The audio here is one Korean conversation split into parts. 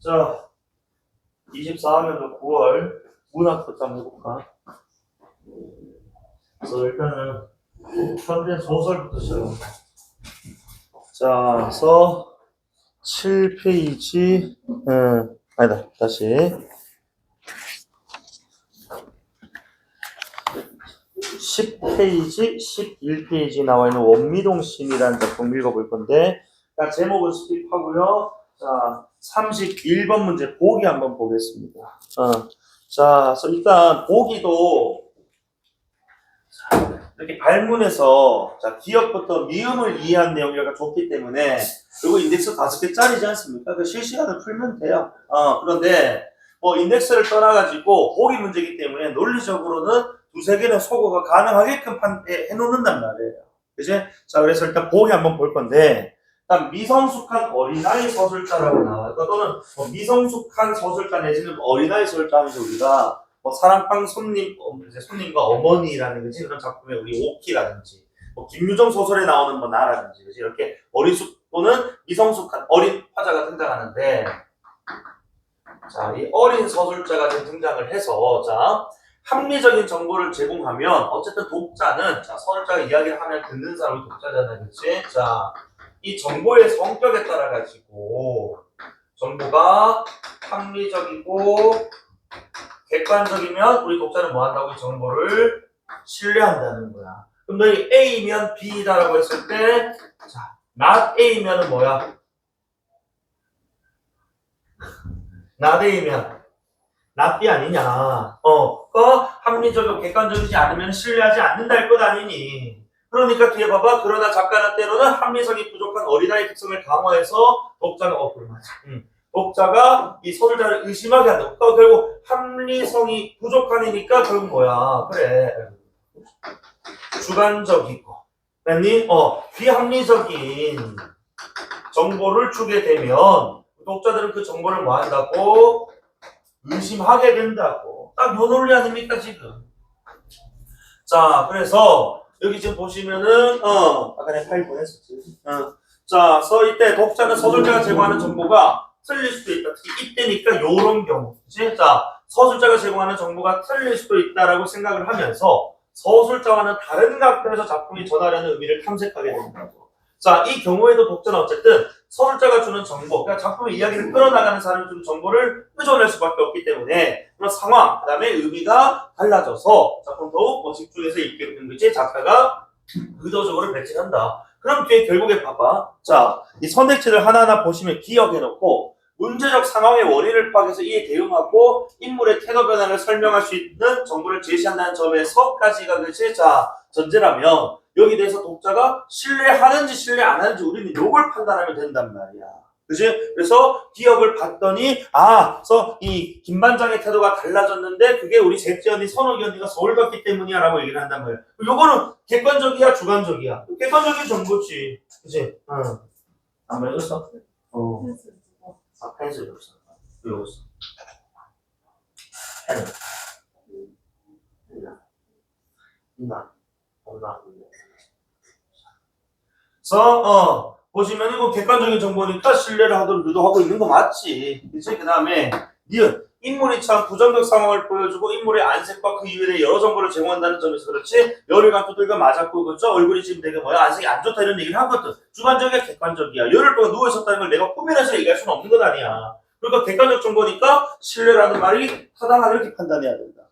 자, 24학년도 9월 문학부터 한번 해볼까? 그래서 일단은 현대 소설부터 시작합니다. 자, 서 7페이지, 아니다, 다시. 10페이지, 11페이지 나와 있는 원미동심이라는 작품 읽어볼 건데, 자, 제목은 스킵하고요. 자, 31번 문제 보기 한번 보겠습니다. 자, 그래서 일단 보기도 이렇게 발문에서 자, 기억부터 미음을 이해한 내용이 약간 좋기 때문에 그리고 인덱스 5개짜리지 않습니까? 그 실시간을 풀면 돼요. 그런데 뭐 인덱스를 떠나가지고 보기 문제이기 때문에 논리적으로는 두세 개는 소거가 가능하게끔 해놓는단 말이에요. 그치? 자, 그래서 일단 보기 한번 볼 건데, 일단 미성숙한 어린아이 서술자라고 나와요. 또는 뭐 미성숙한 서술자 내지는 어린아이 서술자 하면서 우리가 뭐 사랑방 손님과 어머니라는 거지 그런 작품에 우리 오키라든지 뭐 김유정 소설에 나오는 뭐 나라든지 그치? 이렇게 어리숙 또는 미성숙한 어린 화자가 등장하는데, 자, 이 어린 서술자가 등장을 해서 자. 합리적인 정보를 제공하면 어쨌든 독자는 자 서술자가 이야기를 하면 듣는 사람이 독자잖아요, 그렇지? 자, 이 정보의 성격에 따라 가지고 정보가 합리적이고 객관적이면 우리 독자는 뭐 한다고? 이 정보를 신뢰한다는 거야. 그럼 너희 A면 B다라고 했을 때, 자, not A면은 뭐야? not A면 not B 아니냐? 합리적이고 객관적이지 않으면 신뢰하지 않는다 할 것 아니니. 그러니까 뒤에 봐봐. 그러나 작가는 때로는 합리성이 부족한 어린아이 특성을 강화해서 독자가 이 서술자를 의심하게 한다. 결국 합리성이 부족하니까 결국 뭐야? 그래. 주관적이고, 아니, 비합리적인 정보를 주게 되면 독자들은 그 정보를 뭐 한다고? 의심하게 된다고. 딱 요 논리 아닙니까, 지금? 자, 그래서, 여기 지금 보시면은, 아까 내가 파일 보냈었지. 자, 이때 독자는 서술자가 제공하는 정보가 틀릴 수도 있다. 특히 이때니까 요런 경우. 그치? 자, 서술자가 제공하는 정보가 틀릴 수도 있다라고 생각을 하면서 서술자와는 다른 각도에서 작품이 전하려는 의미를 탐색하게 된다고. 자, 이 경우에도 독자는 어쨌든 서술자가 주는 정보, 그러니까 작품의 이야기를 끌어나가는 사람이 주는 정보를 의존할 수밖에 없기 때문에 그런 상황, 그 다음에 의미가 달라져서 작품 더욱 집중해서 읽게 되는 거지 작가가 의도적으로 배치한다. 그럼 뒤에 결국에 봐봐. 자, 이 선택지를 하나하나 보시면 기억해놓고 문제적 상황의 원인을 파악해서 이에 대응하고 인물의 태도 변화를 설명할 수 있는 정보를 제시한다는 점에서까지가 그치? 자, 전제라면 여기 대해서 독자가 신뢰하는지 신뢰 안 하는지 우리는 요걸 판단하면 된단 말이야. 그치? 그래서 기억을 봤더니 그래서 이 김반장의 태도가 달라졌는데 그게 우리 셋째 언니 선옥이 언니가 서울 갔기 때문이야 라고 얘기를 한단 말이야. 요거는 객관적이야 주관적이야? 객관적인 정보지. 그치? 안 읽었어? 펜슬 없어. 여기 있어. 그래서 보시면 이거 객관적인 정보니까 신뢰를 하도록 유도하고 있는 거 맞지? 그치? 그 다음에 니은 인물이 참 부정적 상황을 보여주고 인물의 안색과 그 이외의 여러 정보를 제공한다는 점에서 그렇지 열흘간 두들겨 맞았고 그렇죠? 얼굴이 지금 되게 안색이 안 좋다 이런 얘기를 하거든. 주관적이야 객관적이야. 열흘 동안 누워있었다는 걸 내가 꾸며내서 얘기할 수는 없는 것 아니야. 그러니까 객관적 정보니까 신뢰라는 말이 타당하다 이렇게 판단해야 된다.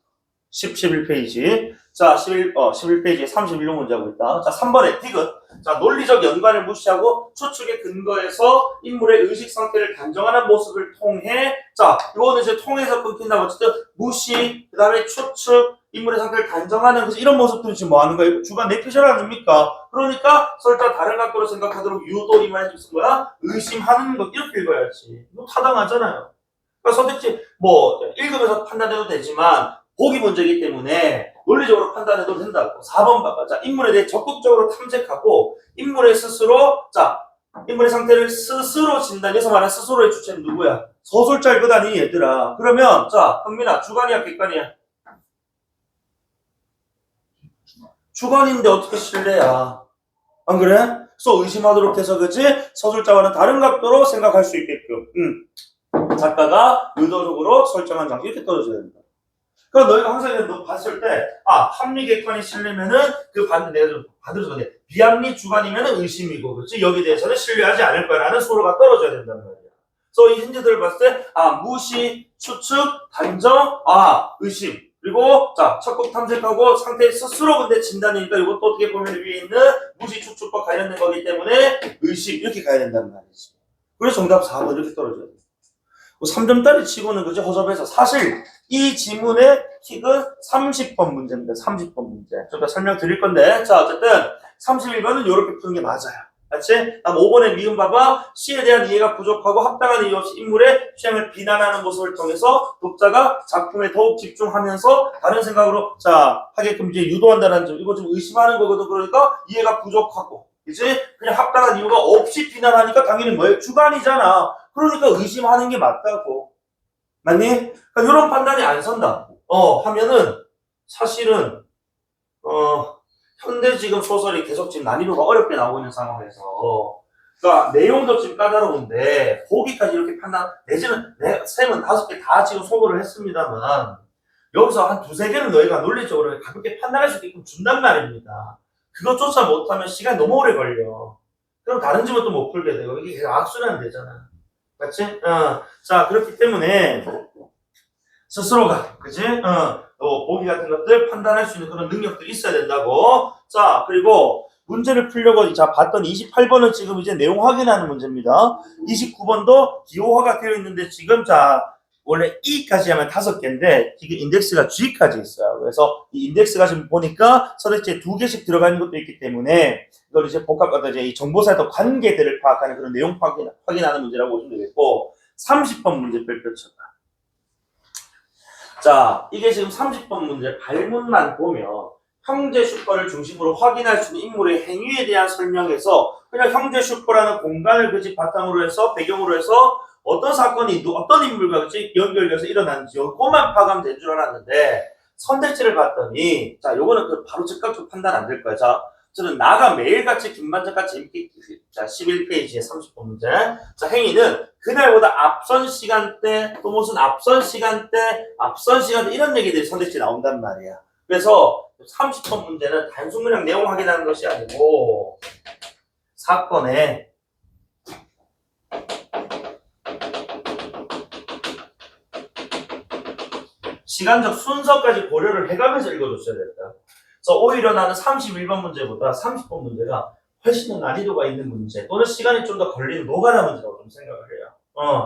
11페이지. 자, 11페이지에 31용 문제하고 있다. 자, 3번에 디귿. 자, 논리적 연관을 무시하고 추측의 근거에서 인물의 의식 상태를 단정하는 모습을 통해, 자, 이거는 이제 통해서 끊긴다고 어쨌든 무시, 그 다음에 추측, 인물의 상태를 단정하는 그래서 이런 모습들은 지금 뭐 하는 거예요? 주관 내피셜 아닙니까? 그러니까 설사 다른 각도로 생각하도록 유도 이만 해줄 거야? 의심하는 것 이렇게 읽어야지. 이거 타당하잖아요. 그러니까 선택지 읽으면서 판단해도 되지만 보기 문제이기 때문에 논리적으로 판단해도 된다고. 4번 봐봐. 자, 인물에 대해 적극적으로 탐색하고 인물의 상태를 스스로 진단해서 말하는 스스로의 주체는 누구야? 서술자일 것 아니니 얘들아. 그러면 자, 현민아 주관이야 객관이야? 주관인데 어떻게 신뢰야? 안 그래? 그래서 의심하도록 해서 그치? 서술자와는 다른 각도로 생각할 수 있게끔. 작가가 의도적으로 설정한 장소 이렇게 떨어져야 된다. 그러니까 너희가 항상 너 봤을 때, 합리객관이 실리면은 그 반대, 내가 좀 반대로 전해. 비합리 주관이면은 의심이고, 그렇지? 여기에 대해서는 신뢰하지 않을 거라는 소로가 떨어져야 된단 말이야. 그래서 이 힌트들을 봤을 때, 무시, 추측, 단정, 의심. 그리고, 적극 탐색하고 상태 스스로 근데 진단이니까 이것도 어떻게 보면 위에 있는 무시, 추측과 관련된 거기 때문에 의심. 이렇게 가야 된단 말이지. 그래서 정답 4번 이렇게 떨어져야 돼. 3점짜리 치고는 그지 허접해서 사실 이 지문의 킥은 30번 문제입니다. 30번 문제. 좀 더 설명드릴 건데 자 어쨌든 31번은 이렇게 푸는 게 맞아요. 맞지? 다음 5번의 미음 봐봐. 시에 대한 이해가 부족하고 합당한 이유 없이 인물의 취향을 비난하는 모습을 통해서 독자가 작품에 더욱 집중하면서 다른 생각으로 하게끔 이제 유도한다는 점. 이거 좀 의심하는 거거든. 그러니까 이해가 부족하고 이제 그냥 합당한 이유가 없이 비난하니까 당연히 뭐예요? 주관이잖아. 그러니까 의심하는 게 맞다고. 맞니? 그러니까 이런 판단이 안 선다. 하면은 사실은 현대 지금 소설이 계속 지금 난이도가 어렵게 나오고 있는 상황에서 그러니까 내용도 지금 까다로운데 거기까지 이렇게 판단 내지는 셈은 5개 다 지금 소거를 했습니다만 여기서 한 2-3개는 너희가 논리적으로 가볍게 판단할 수 있게끔 준단 말입니다. 그것조차 못하면 시간이 너무 오래 걸려. 그럼 다른 집은 또 못 풀게 되고 이게 계속 악순환이 되잖아. 맞지? 자, 그렇기 때문에 스스로가, 그지? 보기 같은 것들 판단할 수 있는 그런 능력들이 있어야 된다고. 자, 그리고 문제를 풀려고 봤던 28번은 지금 이제 내용 확인하는 문제입니다. 29번도 기호화가 되어 있는데 지금 원래 E까지 하면 5개인데 지금 인덱스가 G까지 있어요. 그래서 이 인덱스가 지금 보니까 선택지에 2개씩 들어가는 것도 있기 때문에 이걸 이제 이제 이 정보사의 관계들을 파악하는 그런 내용 확인하는 문제라고 보시면 되겠고 30번 문제 펼쳐봐. 자, 이게 지금 30번 문제 발문만 보면 형제 슈퍼를 중심으로 확인할 수 있는 인물의 행위에 대한 설명에서 그냥 형제 슈퍼라는 공간을 그지 바탕으로 해서 배경으로 해서 어떤 사건이 어떤 인물과 그치 연결돼서 일어났는지 요거만 파악하면 될 줄 알았는데 선택지를 봤더니 요거는 바로 즉각적으로 판단 안 될 거야. 저는 나가 매일같이 김반장같이 재밌게 11페이지에 30번 문제. 행위는 그날보다 앞선 시간대 또 무슨 앞선 시간대 이런 얘기들이 선택지에 나온단 말이야. 그래서 30번 문제는 단순 그냥 내용 확인하는 것이 아니고 사건의 시간적 순서까지 고려를 해가면서 읽어줬어야 됐다. 그래서 오히려 나는 31번 문제보다 30번 문제가 훨씬 더 난이도가 있는 문제 또는 시간이 좀 더 걸리는 노가다 문제라고 좀 생각을 해요.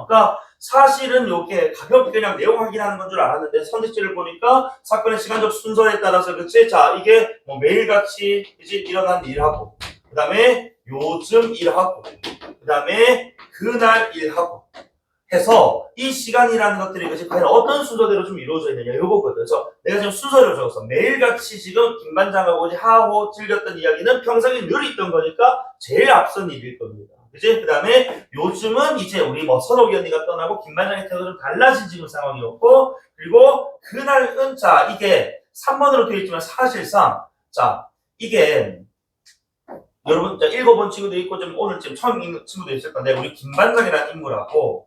그러니까 사실은 이게 가볍게 그냥 내용 확인하는 건 줄 알았는데 선택지를 보니까 사건의 시간적 순서에 따라서 그치? 이게 뭐 매일같이 이제 일어난 일하고 그 다음에 요즘 일하고 그 다음에 그날 일하고 해서 이 시간이라는 것들이 그치? 과연 어떤 순서대로 좀 이루어져 있느냐 요거거든. 그래서 내가 지금 순서를 적었어. 매일같이 지금 김반장하고 하고 즐겼던 이야기는 평상시에 늘 있던 거니까 제일 앞선 일일 겁니다. 그치? 그 다음에 요즘은 이제 우리 선옥이 언니가 떠나고 김반장의 태도가 좀 달라진 지금 상황이었고 그리고 그날은 이게 3번으로 되어 있지만 사실상 이게 여러분 읽어본 친구도 있고 좀 오늘 지금 처음 읽는 친구도 있을 건데 우리 김반장이라는 인물하고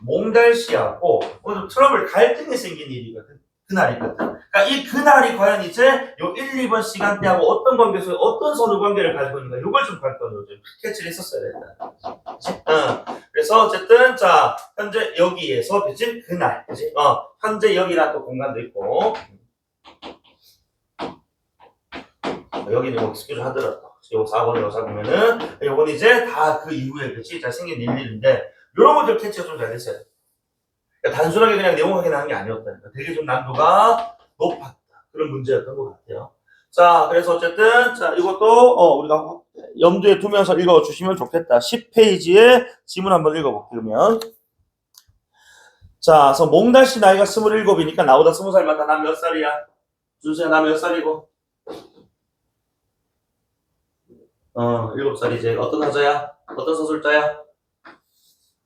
몽달씨하고 오늘 트러블 갈등이 생긴 일이거든. 그날이거든. 그러니까 이 그날이 과연 이제 요 1, 2번 시간대하고 어떤 관계에서 어떤 선후 관계를 가지고 있는가 이걸 좀 관건으로 좀 캐치를 했었어야 된다. 그래서 어쨌든 현재 여기에서 그치? 그날 그치? 현재 여기라는 또 공간도 있고 여기는 뭐 스케줄 하더라도 요 4번으로 잡으면은 요건 이제 다 그 이후에 그치? 생긴 일인데 이런 것들 캐치가 좀 잘 됐어요. 그러니까 단순하게 그냥 내용 확인하는 게 아니었다니까. 되게 좀 난도가 높았다. 그런 문제였던 것 같아요. 그래서 어쨌든, 이것도, 우리가 염두에 두면서 읽어주시면 좋겠다. 10페이지에 지문 한번 읽어볼게요, 그러면. 그래서 몽달씨 나이가 27이니까 나보다 20살 많다. 난 몇 살이야? 준수야, 나 몇 살이고? 7살이지. 어떤 화자야? 어떤 서술자야?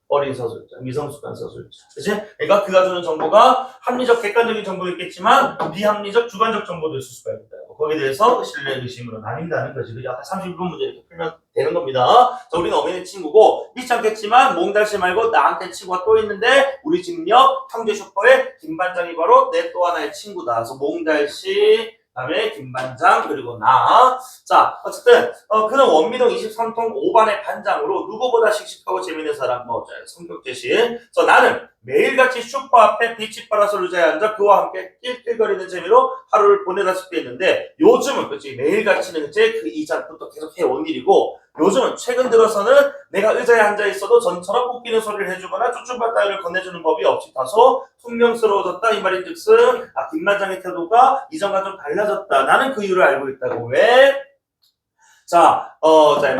어린 서술자, 미성숙한 서술자. 그치? 그러니까 그가 주는 정보가 합리적, 객관적인 정보도 있겠지만 비합리적, 주관적 정보도 있을 수가 있다. 거기에 대해서 신뢰 의심으로 나뉜다는 거지. 그죠? 31번 문제 이렇게 풀면 되는 겁니다. 우리는 어머니 친구고 믿지 않겠지만 몽달씨 말고 나한테 친구가 또 있는데 우리 집 옆 형제 슈퍼의 김반장이 바로 내 또 하나의 친구다. 그래서 몽달씨, 그다음에 김반장, 그리고 나. 자, 어쨌든 그는 원미동 23통 5반의 반장으로 누구보다 씩씩하고 재밌는 사람, 성격 제시. 그래서 나는 매일같이 슈퍼 앞에 비치 파라솔 의자에 앉아 그와 함께 낄낄거리는 재미로 하루를 보내다 싶게 했는데 요즘은 그치 매일같이는 이제 그 이전부터 계속 해온 일이고 요즘은 최근 들어서는 내가 의자에 앉아 있어도 전처럼 웃기는 소리를 해주거나 쭈쭈바 따위를 건네주는 법이 없이 다소 퉁명스러워졌다 이 말인즉슨 김반장의 태도가 이전과 좀 달라졌다. 나는 그 이유를 알고 있다고. 왜? 자,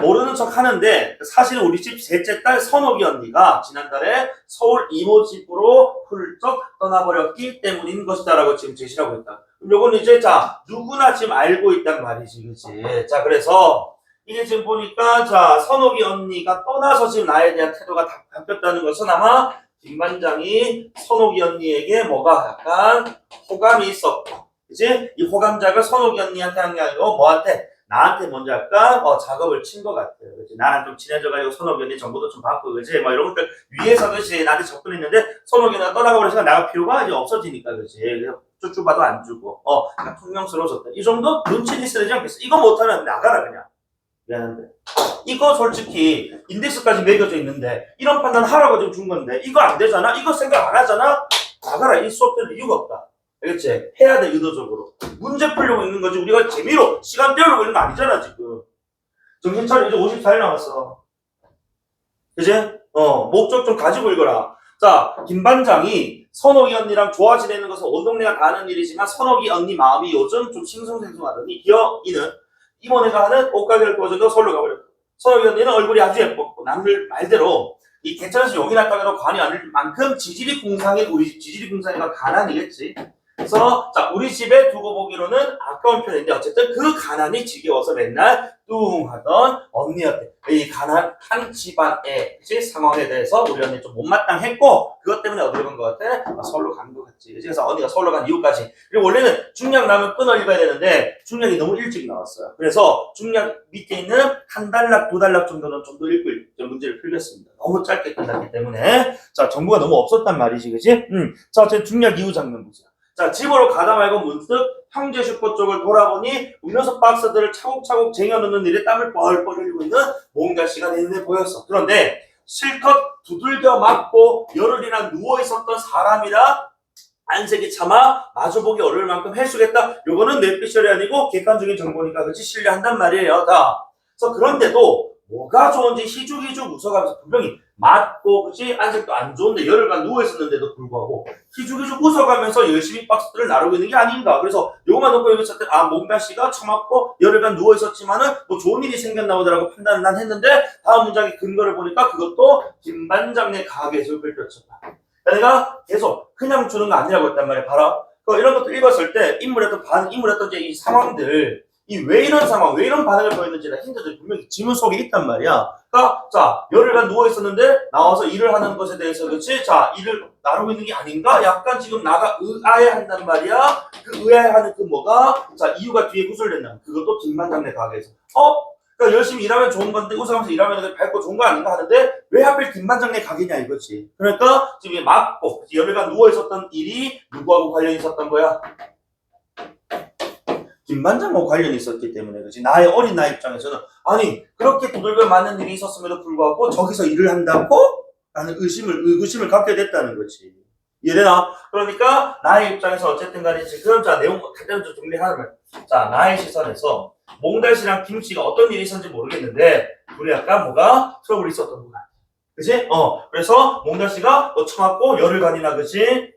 모르는 척 하는데, 사실은 우리 집 셋째 딸 선옥이 언니가 지난달에 서울 이모 집으로 훌쩍 떠나버렸기 때문인 것이다라고 지금 제시를 하고 있다. 그럼 요건 이제, 자, 누구나 지금 알고 있단 말이지, 그치? 자, 그래서, 이게 지금 보니까, 자, 선옥이 언니가 떠나서 지금 나에 대한 태도가 다 바뀌었다는 것은 아마 김반장이 선옥이 언니에게 뭐가 약간 호감이 있었고, 그치? 이 호감작을 선옥이 언니한테 한 게 아니고, 뭐한테? 나한테 먼저 약간 작업을 친 것 같아요. 그치? 나랑 좀 친해져가지고 선옥이 언니 정보도 좀 받고 그치? 뭐 이런 것들 위에서 그치? 나한테 접근했는데 선옥이 언니가 떠나가 버리니까 나가 필요가 이제 없어지니까 그치? 그래서 쭈쭈바도 안 주고 그냥 퉁명스러워졌다. 이 정도 눈치 있어야 되지 않겠어? 이거 못하면 나가라 그냥. 미안한데. 이거 솔직히 인덱스까지 매겨져 있는데 이런 판단 하라고 지금 준 건데 이거 안 되잖아? 이거 생각 안 하잖아? 나가라. 이 수업들 이유가 없다. 알겠지? 해야 돼, 의도적으로. 문제 풀려고 있는 거지. 우리가 재미로 시간 때우려고 있는 거 아니잖아, 지금. 정신 차려, 이제 54일 남았어. 그지? 목적 좀 가지고 읽어라. 자, 김반장이 선옥이 언니랑 좋아 지내는 것은 온 동네가 다 아는 일이지만 선옥이 언니 마음이 요즘 좀 싱숭생숭하더니 이는 이모네가 하는 옷가게를 도와줘서 서울로 가버렸고 선옥이 언니는 얼굴이 아주 예뻤고 남들 말대로 이 개천에서 용이나 따위로 관이 아닐 만큼 지지리 궁상인 우리 집 지지리 궁상이가 가난이겠지. 그래서 자 우리 집에 두고 보기로는 아까운 편인데 어쨌든 그 가난이 지겨워서 맨날 뚱하던 언니였대. 이 가난한 집안의 상황에 대해서 우리 언니 좀 못마땅했고 그것 때문에 어디로 간 것 같아? 서울로 간 것 같지. 그래서 언니가 서울로 간 이유까지. 그리고 원래는 중략 나면 끊어 읽어야 되는데 중략이 너무 일찍 나왔어요. 그래서 중략 밑에 있는 한 단락, 두 단락 정도는 좀 더 읽고 문제를 풀겠습니다. 너무 짧게 끝났기 때문에 자 정보가 너무 없었단 말이지, 그지? 자 어쨌든 중략 이후 장면 보세요. 자, 집으로 가다 말고 문득 형제 슈퍼 쪽을 돌아보니 음료수 박스들을 차곡차곡 쟁여놓는 일에 땀을 뻘뻘 흘리고 있는 몽달씨가 내 눈에 보였어. 그런데 실컷 두들겨 맞고 열흘이나 누워있었던 사람이라 안색이 차마 마주보기 어려울 만큼 해수겠다. 요거는 뇌피셜이 아니고 객관적인 정보니까 그렇지 신뢰한단 말이에요. 다. 그래서 그런데도 뭐가 좋은지 희죽희죽 웃어가면서 분명히 맞고 그치 안색도 안 좋은데 열흘간 누워있었는데도 불구하고 희죽희죽 웃어가면서 열심히 박스들을 나르고 있는 게 아닌가. 그래서 요거만 놓고 여기서 몽달씨가 처맞고 열흘간 누워있었지만은 뭐 좋은 일이 생겼나 보다라고 판단을 난 했는데 다음 문장의 근거를 보니까 그것도 김반장의 가게에서 긁혔었다. 내가 계속 그냥 주는 거 아니라고 했단 말이야. 봐라. 이런 것도 읽었을 때 인물했던 이제 이 상황들 이 왜 이런 상황, 왜 이런 반응을 보였는지나 힌트들이 분명히 지문 속에 있단 말이야. 그러니까 자 열흘간 누워 있었는데 나와서 일을 하는 것에 대해서 그렇지? 자 일을 나누고 있는 게 아닌가? 약간 지금 나가 의아해한단 말이야. 그 의아해하는 그 뭐가 자 이유가 뒤에 구설된다. 그것도 김반장네 가게에서 그러니까 열심히 일하면 좋은 건데 웃으면서 일하면 밝고 좋은 거 아닌가 하는데 왜 하필 김반장네 가게냐 이거지. 그러니까 지금 맞고 열흘간 누워 있었던 일이 누구하고 관련이 있었던 거야? 김반장과 관련이 있었기 때문에 그렇지. 나의 어린 나이 입장에서는 아니 그렇게 두들겨 맞는 일이 있었음에도 불구하고 저기서 일을 한다고? 라는 의구심을 갖게 됐다는 거지. 이해되나? 그러니까 나의 입장에서 어쨌든 간에 지금 자 내용 간단히 좀 정리하면 자 나의 시선에서 몽달씨랑 김씨가 어떤 일이 있었는지 모르겠는데 우리 약간 뭐가 트러블이 있었던 거 같아. 그치? 그래서 몽달씨가 너 처맞고 열흘간이나 그치?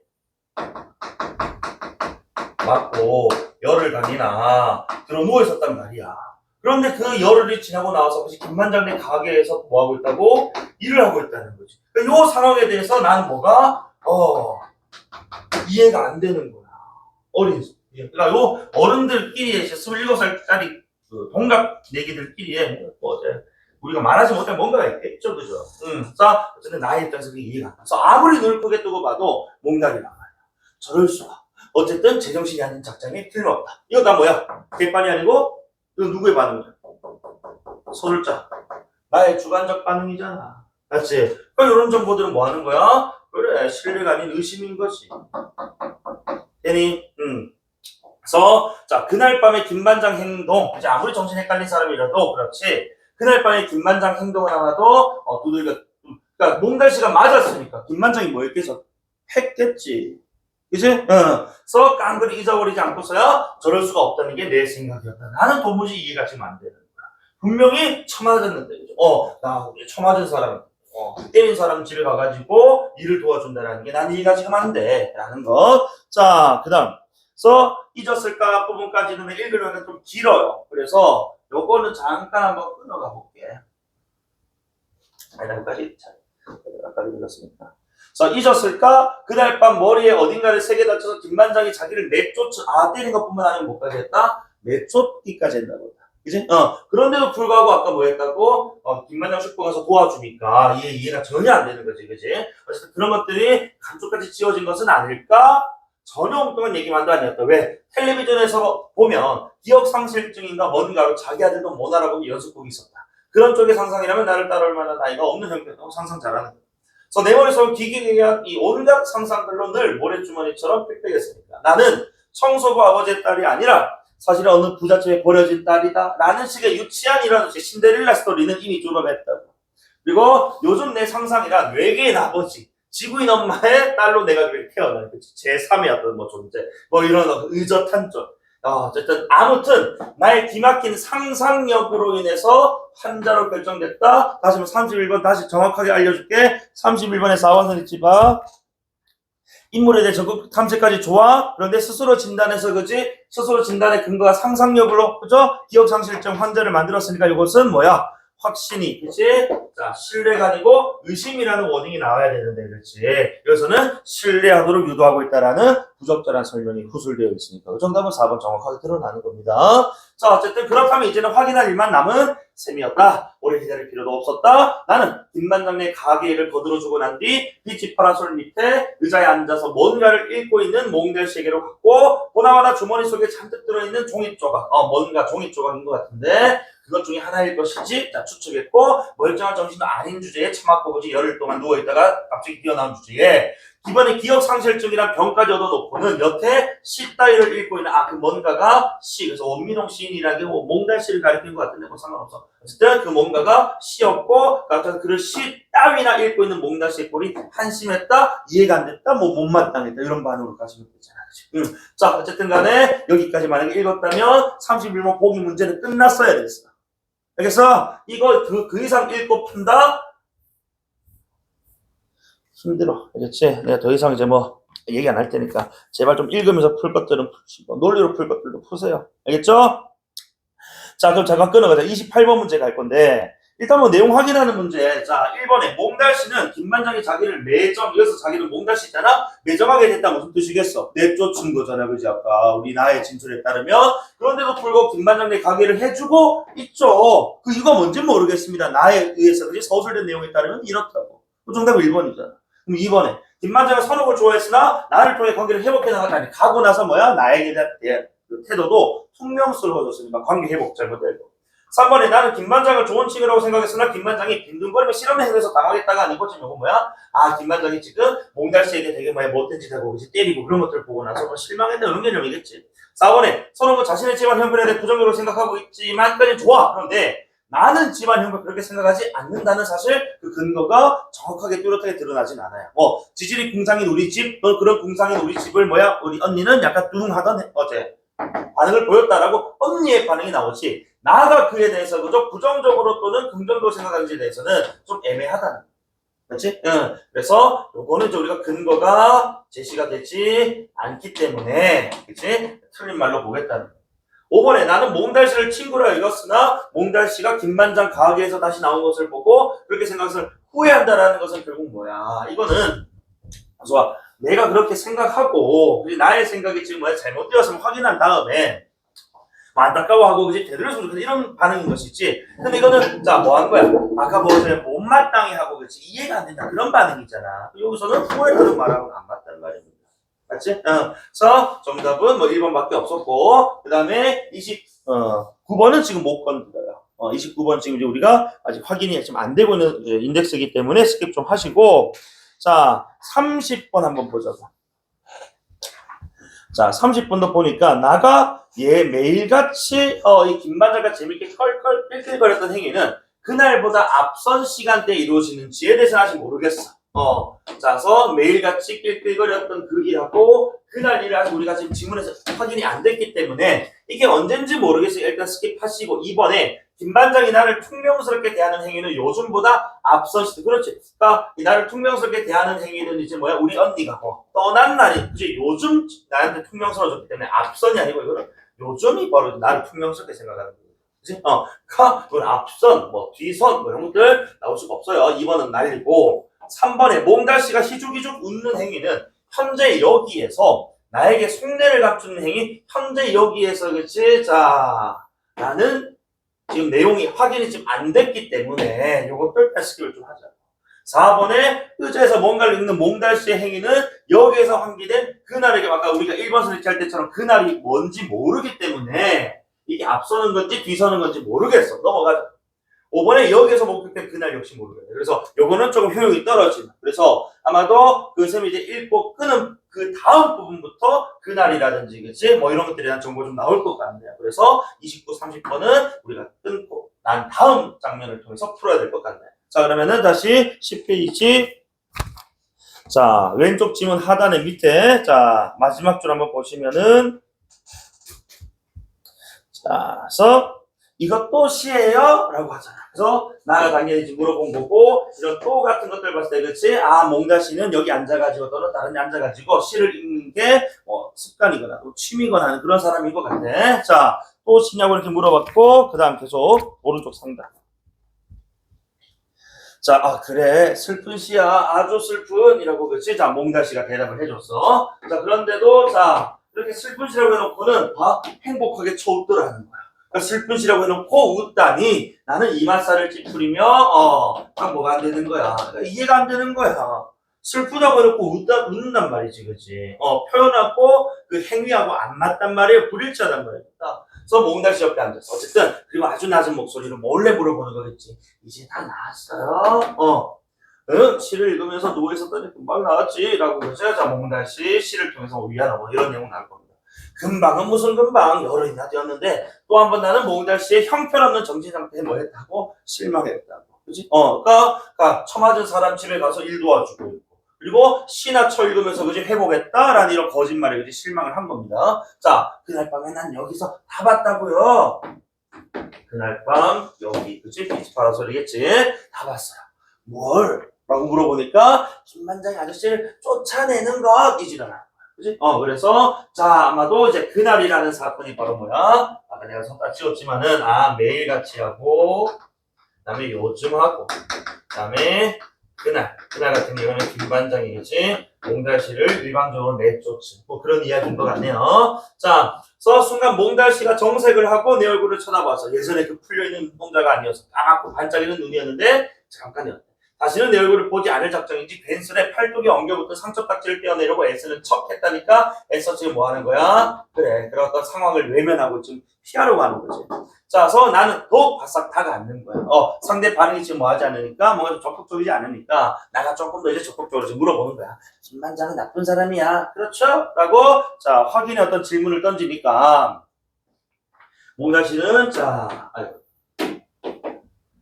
맞고 열흘간이나 들어 누워 있었단 말이야. 그런데 그 열흘이 지나고 나와서 혹시 김반장네 가게에서 뭐 하고 있다고? 일을 하고 있다는 거지. 그러니까 이 상황에 대해서 나는 뭐가 이해가 안 되는 거야. 그러니까 요 어른들끼리 27살짜리 그 동갑 내기들끼리에 우리가 말하지 못할 뭔가가 있겠죠, 그죠? 자, 어쨌든 나의 입장에서 그게 이해가 안 가. 그래서 아무리 눈을 크게 뜨고 봐도 몽달이 나와요. 저럴 수가. 어쨌든 제정신이 아닌 작전이 틀림없다. 이거 다 뭐야? 객관이 아니고 이거 누구의 반응이야? 소설자. 나의 주관적 반응이잖아. 맞지? 그럼 이런 정보들은 뭐 하는 거야? 그래, 신뢰가 아닌 의심인 거지. 되니? 그래서, 자, 그날 밤에 김반장 행동. 이제 아무리 정신 헷갈린 사람이라도, 그렇지. 그날 밤에 김반장 행동을 하나도, 두들겨, 그러니까 몽달씨가 맞았으니까. 김반장이 뭐 했겠어? 했겠지. 그지? 그래서 깡그리 잊어버리지 않고서야 저럴 수가 없다는 게 내 생각이었다. 나는 도무지 이해가 지금 안 되는 거야. 분명히 처맞았는데, 나 처맞은 사람, 때린 사람 집에 가가지고 일을 도와준다는 게 난 이해가 지금 안 돼. 라는 것. 자, 그 다음. 그래서 잊었을까 부분까지는 읽으려면 좀 길어요. 그래서 요거는 잠깐 한번 끊어가 볼게. 여기까지. 아까 읽었으니까. 그래서 잊었을까? 그날 밤 머리에 어딘가를 세게 다쳐서 김반장이 자기를 때린 것뿐만 아니라 뭐까지 했다? 내쫓기까지 했나 보다. 그지? 그런데도 불구하고 아까 뭐 했다고? 김반장 숙부 가서 도와주니까 이해가 전혀 안 되는 거지. 그지? 어쨌든 그런 것들이 감쪽같이 지워진 것은 아닐까? 전혀 엉뚱한 얘기만도 아니었다. 왜? 텔레비전에서 보면 기억상실증인가 뭔가로 자기 아들도 못 알아보기 연습곡이 있었다. 그런 쪽의 상상이라면 나를 따라올 만한 나이가 없는 형편이라고 상상 잘하는 거야. 그래서 내 머릿속을 기기한 이 온갖 상상들로 늘 모래주머니처럼 빽빽했으니까 나는 청소부 아버지의 딸이 아니라 사실은 어느 부잣집에 버려진 딸이다 라는 식의 유치한 이런 신데렐라 스토리는 이미 졸업했다고. 그리고 요즘 내 상상이란 외계인 아버지 지구인 엄마의 딸로 내가 그렇게 태어난 거지. 제3의 어떤 뭐 존재 뭐 이런 의젓한 쪽. 어쨌든 아무튼 나의 기막힌 상상력으로 인해서 환자로 결정됐다. 다시 31번 다시 정확하게 알려줄게. 31번에 4번선 있지 봐. 인물에 대해 적극 탐색까지 좋아. 그런데 스스로 진단해서 그지? 스스로 진단의 근거가 상상력으로 그죠? 기억상실증 환자를 만들었으니까 이것은 뭐야? 확신이, 그치? 자, 신뢰가 아니고 의심이라는 워딩이 나와야 되는데, 그렇지? 여기서는 신뢰하도록 유도하고 있다라는 부적절한 설명이 후술되어 있으니까 그 정답은 4번 정확하게 드러나는 겁니다. 자, 어쨌든 그렇다면 이제는 확인할 일만 남은 셈이었다. 오래 기다릴 필요도 없었다. 나는 김반장의 가게를 거들어주고 난 뒤 비치 파라솔 밑에 의자에 앉아서 뭔가를 읽고 있는 몽델 시계로 갔고 보나마나 주머니 속에 잔뜩 들어있는 종이 조각, 뭔가 종이 조각인 것 같은데 그것 중에 하나일 것이지 자, 추측했고 멀쩡한 정신도 아닌 주제에 처맞고 그지 열흘 동안 누워있다가 갑자기 뛰어나온 주제에 이번에 기억상실증이란 병까지 얻어놓고는 여태 시 따위를 읽고 있는 그 뭔가가 시 그래서 원민홍 시인이라는 게 뭐 몽달시를 가리키는 것 같은데 뭐 상관없어. 어쨌든 그 뭔가가 시였고 같은 글을 시 따위나 읽고 있는 몽달시의 꼴이 한심했다 이해가 안 됐다 뭐 못마땅했다 이런 반응으로 가시면 되잖아. 자 어쨌든 간에 여기까지 만약에 읽었다면 31번 보기 문제는 끝났어야 됐어. 알겠어? 이거 그 이상 읽고 푼다? 힘들어. 알겠지? 내가 더 이상 이제 뭐 얘기 안 할 테니까 제발 좀 읽으면서 풀 것들은 푸시고 논리로 풀 것들도 푸세요. 알겠죠? 자 그럼 잠깐 끊어가자. 28번 문제 갈 건데 일단 뭐 내용 확인하는 문제. 자 1번에 몽달씨는 김반장이 자기를 여기서 자기는 몽달씨 있잖아? 매정하게 됐다 무슨 뜻이겠어? 내쫓은 거잖아. 그지 아까 우리 나의 진술에 따르면 그런데도 불구하고 김반장의 가게를 해주고 있죠. 이거 뭔지 모르겠습니다. 나에 의해서 그지 서술된 내용에 따르면 이렇다고. 그 정답은 1번이잖아. 그럼 2번에 김반장은 선옥을 좋아했으나 나를 통해 관계를 회복해 나갔다니 가고 나서 뭐야? 나에게 대한 그 태도도 퉁명스러워졌으니까 관계 회복 잘못되고 3번에 나는 김반장을 좋은 친구라고 생각했으나 김반장이 빈둥거리며 실험을 행해서 당하겠다가 아니고 지금 이건 뭐야? 김반장이 지금 몽달씨에게 되게 많이 못된 짓 하고 때리고 그런 것들을 보고 나서 뭐 실망했다 이런 개념이겠지. 4번에 선옥은 자신의 집안 형편에 대해 부정적으로 생각하고 있지만까지 좋아. 그런데 나는 집안 형편 그렇게 생각하지 않는다는 사실 그 근거가 정확하게 뚜렷하게 드러나진 않아요. 지질이 궁상인 우리 집, 그런 궁상인 우리 집을 뭐야? 우리 언니는 약간 뚱하던 어제 반응을 보였다라고 언니의 반응이 나오지. 나가 그에 대해서 그저 부정적으로 또는 긍정적으로 생각하는지에 대해서는 좀 애매하다는. 그렇지? 그래서 요거는 이제 우리가 근거가 제시가 되지 않기 때문에, 그렇지? 틀린 말로 보겠다는. 5번에 나는 몽달씨를 친구로 여겼으나 몽달씨가 김반장 가게에서 다시 나온 것을 보고 그렇게 생각해서 후회한다라는 것은 결국 뭐야? 이거는 좋아. 내가 그렇게 생각하고 나의 생각이 지금 뭐야 잘못되었으면 확인한 다음에 뭐 안타까워하고 그지 되돌렸으면 좋겠다 이런 반응인 것이지. 근데 이거는 자 뭐 한 거야? 아까 뭐 못마땅해 하고 그렇지 이해가 안 된다 그런 반응이잖아. 여기서는 후회하는 말하고 안 맞다는 말입니다. 맞지? 그래서 정답은 뭐 1번밖에 없었고 그 다음에 9번은 지금 못 건드려요. 29번 지금 이제 우리가 아직 확인이 지금 안 되고 있는 인덱스이기 때문에 스킵 좀 하시고, 자, 30번 한번 보자고. 자, 30번도 보니까 나가 얘 매일같이 이 김반장과 재밌게 컬컬 낄낄거렸던 행위는 그날보다 앞선 시간대에 이루어지는지에 대해서 아직 모르겠어. 자, 그래서 매일같이 낄낄거렸던 그 일하고 그날 일을 아직 우리가 지금 지문에서 확인이 안 됐기 때문에 이게 언젠지 모르겠어요. 일단 스킵하시고 2번에 김반장이 나를 퉁명스럽게 대하는 행위는 요즘보다 앞선 시대. 그렇지. 그러니까 이 나를 퉁명스럽게 대하는 행위는 이제 뭐야? 우리 언니가 떠난 날이 이제 요즘 나한테 퉁명스러워졌기 때문에 앞선이 아니고 이거는 요즘이 바로 나를 퉁명스럽게 생각하는 거예요. 그치? 그건 앞선, 뒤선, 이런 것들 나올 수가 없어요. 2번은 날리고. 3번에 몸달씨가 희죽희죽 웃는 행위는 현재 여기에서 나에게 속내를 감추는 행위, 현재 여기에서, 그치? 자, 나는 지금 내용이 확인이 지금 안 됐기 때문에 요것들 패스킵을 좀 하자. 4번에 의자에서 뭔가를 읽는 몸달씨의 행위는 여기에서 환기된 그날에게 아까 우리가 1번 설치할 때처럼 그날이 뭔지 모르기 때문에 이게 앞서는 건지 뒤서는 건지 모르겠어. 넘어가자. 5번에 여기에서 목격된 그날 역시 모르겠네. 그래서 요거는 조금 효용이 떨어진다. 그래서 아마도 그 쌤이 이제 읽고 끄는 그 다음 부분부터 그날이라든지, 그치? 이런 것들에 대한 정보 좀 나올 것 같네요. 그래서 29, 30번은 우리가 끊고 난 다음 장면을 통해서 풀어야 될 것 같네요. 자, 그러면은 다시 10페이지. 자, 왼쪽 지문 하단의 밑에, 자, 마지막 줄 한번 보시면은, 자, 그래서 이것도 시예요? 라고 하잖아. 그래서 나가 당연히 물어본 거고, 이런 또 같은 것들 봤을 때, 그치? 몽다시는 여기 앉아가지고 또는 다른 데 앉아가지고 시를 읽는 게 습관이거나 또 취미거나 하는 그런 사람인 것 같아. 자, 또 시냐고 이렇게 물어봤고, 그 다음 계속 오른쪽 상단. 자, 그래. 슬픈 시야. 아주 슬픈이라고, 그치? 자, 몽다시가 대답을 해줬어. 자, 그런데도, 자, 이렇게 슬픈 시라고 해놓고는, 행복하게 쳐웃더라는 거야. 그러니까 슬픈 시라고 해놓고 웃다니, 나는 이맛살을 찌푸리며, 뭐가 안 되는 거야. 그러니까 이해가 안 되는 거야. 슬프다고 해놓고 웃는단 말이지, 그치? 표현하고, 그 행위하고 안 맞단 말이에요. 불일치하단 말이야. 그래서 몽달씨 옆에 앉았어. 어쨌든, 그리고 아주 낮은 목소리로 몰래 물어보는 거겠지. 이제 다 나았어요? 응? 시를 읽으면서 누워있었더니 금방 나았지. 라고 그러죠. 자, 몽달씨 시를 통해서 위안하고 이런 내용 나올 겁니다. 금방은 무슨 금방? 여름이나 되었는데, 또 한 번 나는 몽달씨의 형편없는 정신 상태에 뭐했다고? 실망했다고. 그지? 그러니까 처맞은 사람 집에 가서 일 도와주고 있고. 그리고 시나 쳐 읽으면서 그지 회복했다라는 이런 거짓말에 그지 실망을 한 겁니다. 자, 그날 밤에 난 여기서 다 봤다고요. 그날 밤 여기 그지 비치 파라솔이겠지 다 봤어요. 뭘? 라고 물어보니까 김반장이 아저씨를 쫓아내는 것이지라나. 그지? 그래서 자 아마도 이제 그날이라는 사건이 바로 뭐야? 아까 내가 손딱 찍었지만은 매일같이 하고 그다음에 요즘 하고 그다음에 그날 같은 경우는 김반장이겠지 몽달씨를 일방적으로 내쫓은 그런 이야기인 것 같네요. 자, 그래서 순간 몽달씨가 정색을 하고 내 얼굴을 쳐다봐서 예전에 그 풀려있는 눈동자가 아니어서 까맣고 반짝이는 눈이었는데 잠깐이었다. 다시는 내 얼굴을 보지 않을 작정인지 벤슬에 팔뚝에 엉겨붙은 상처딱지를 떼어내려고 애쓰는 척 했다니까 애써 지금 뭐 하는 거야? 그래, 그런 어떤 상황을 외면하고 지금 피하려고 하는 거지. 자, 그래서 나는 더욱 바싹 다가앉는 거야. 상대 반응이 지금 뭐 하지 않으니까, 뭔가 좀 적극적이지 않으니까, 나가 조금 더 이제 적극적으로 지금 물어보는 거야. 김반장은 나쁜 사람이야. 그렇죠? 라고, 자, 확인의 어떤 질문을 던지니까, 몽달씨는,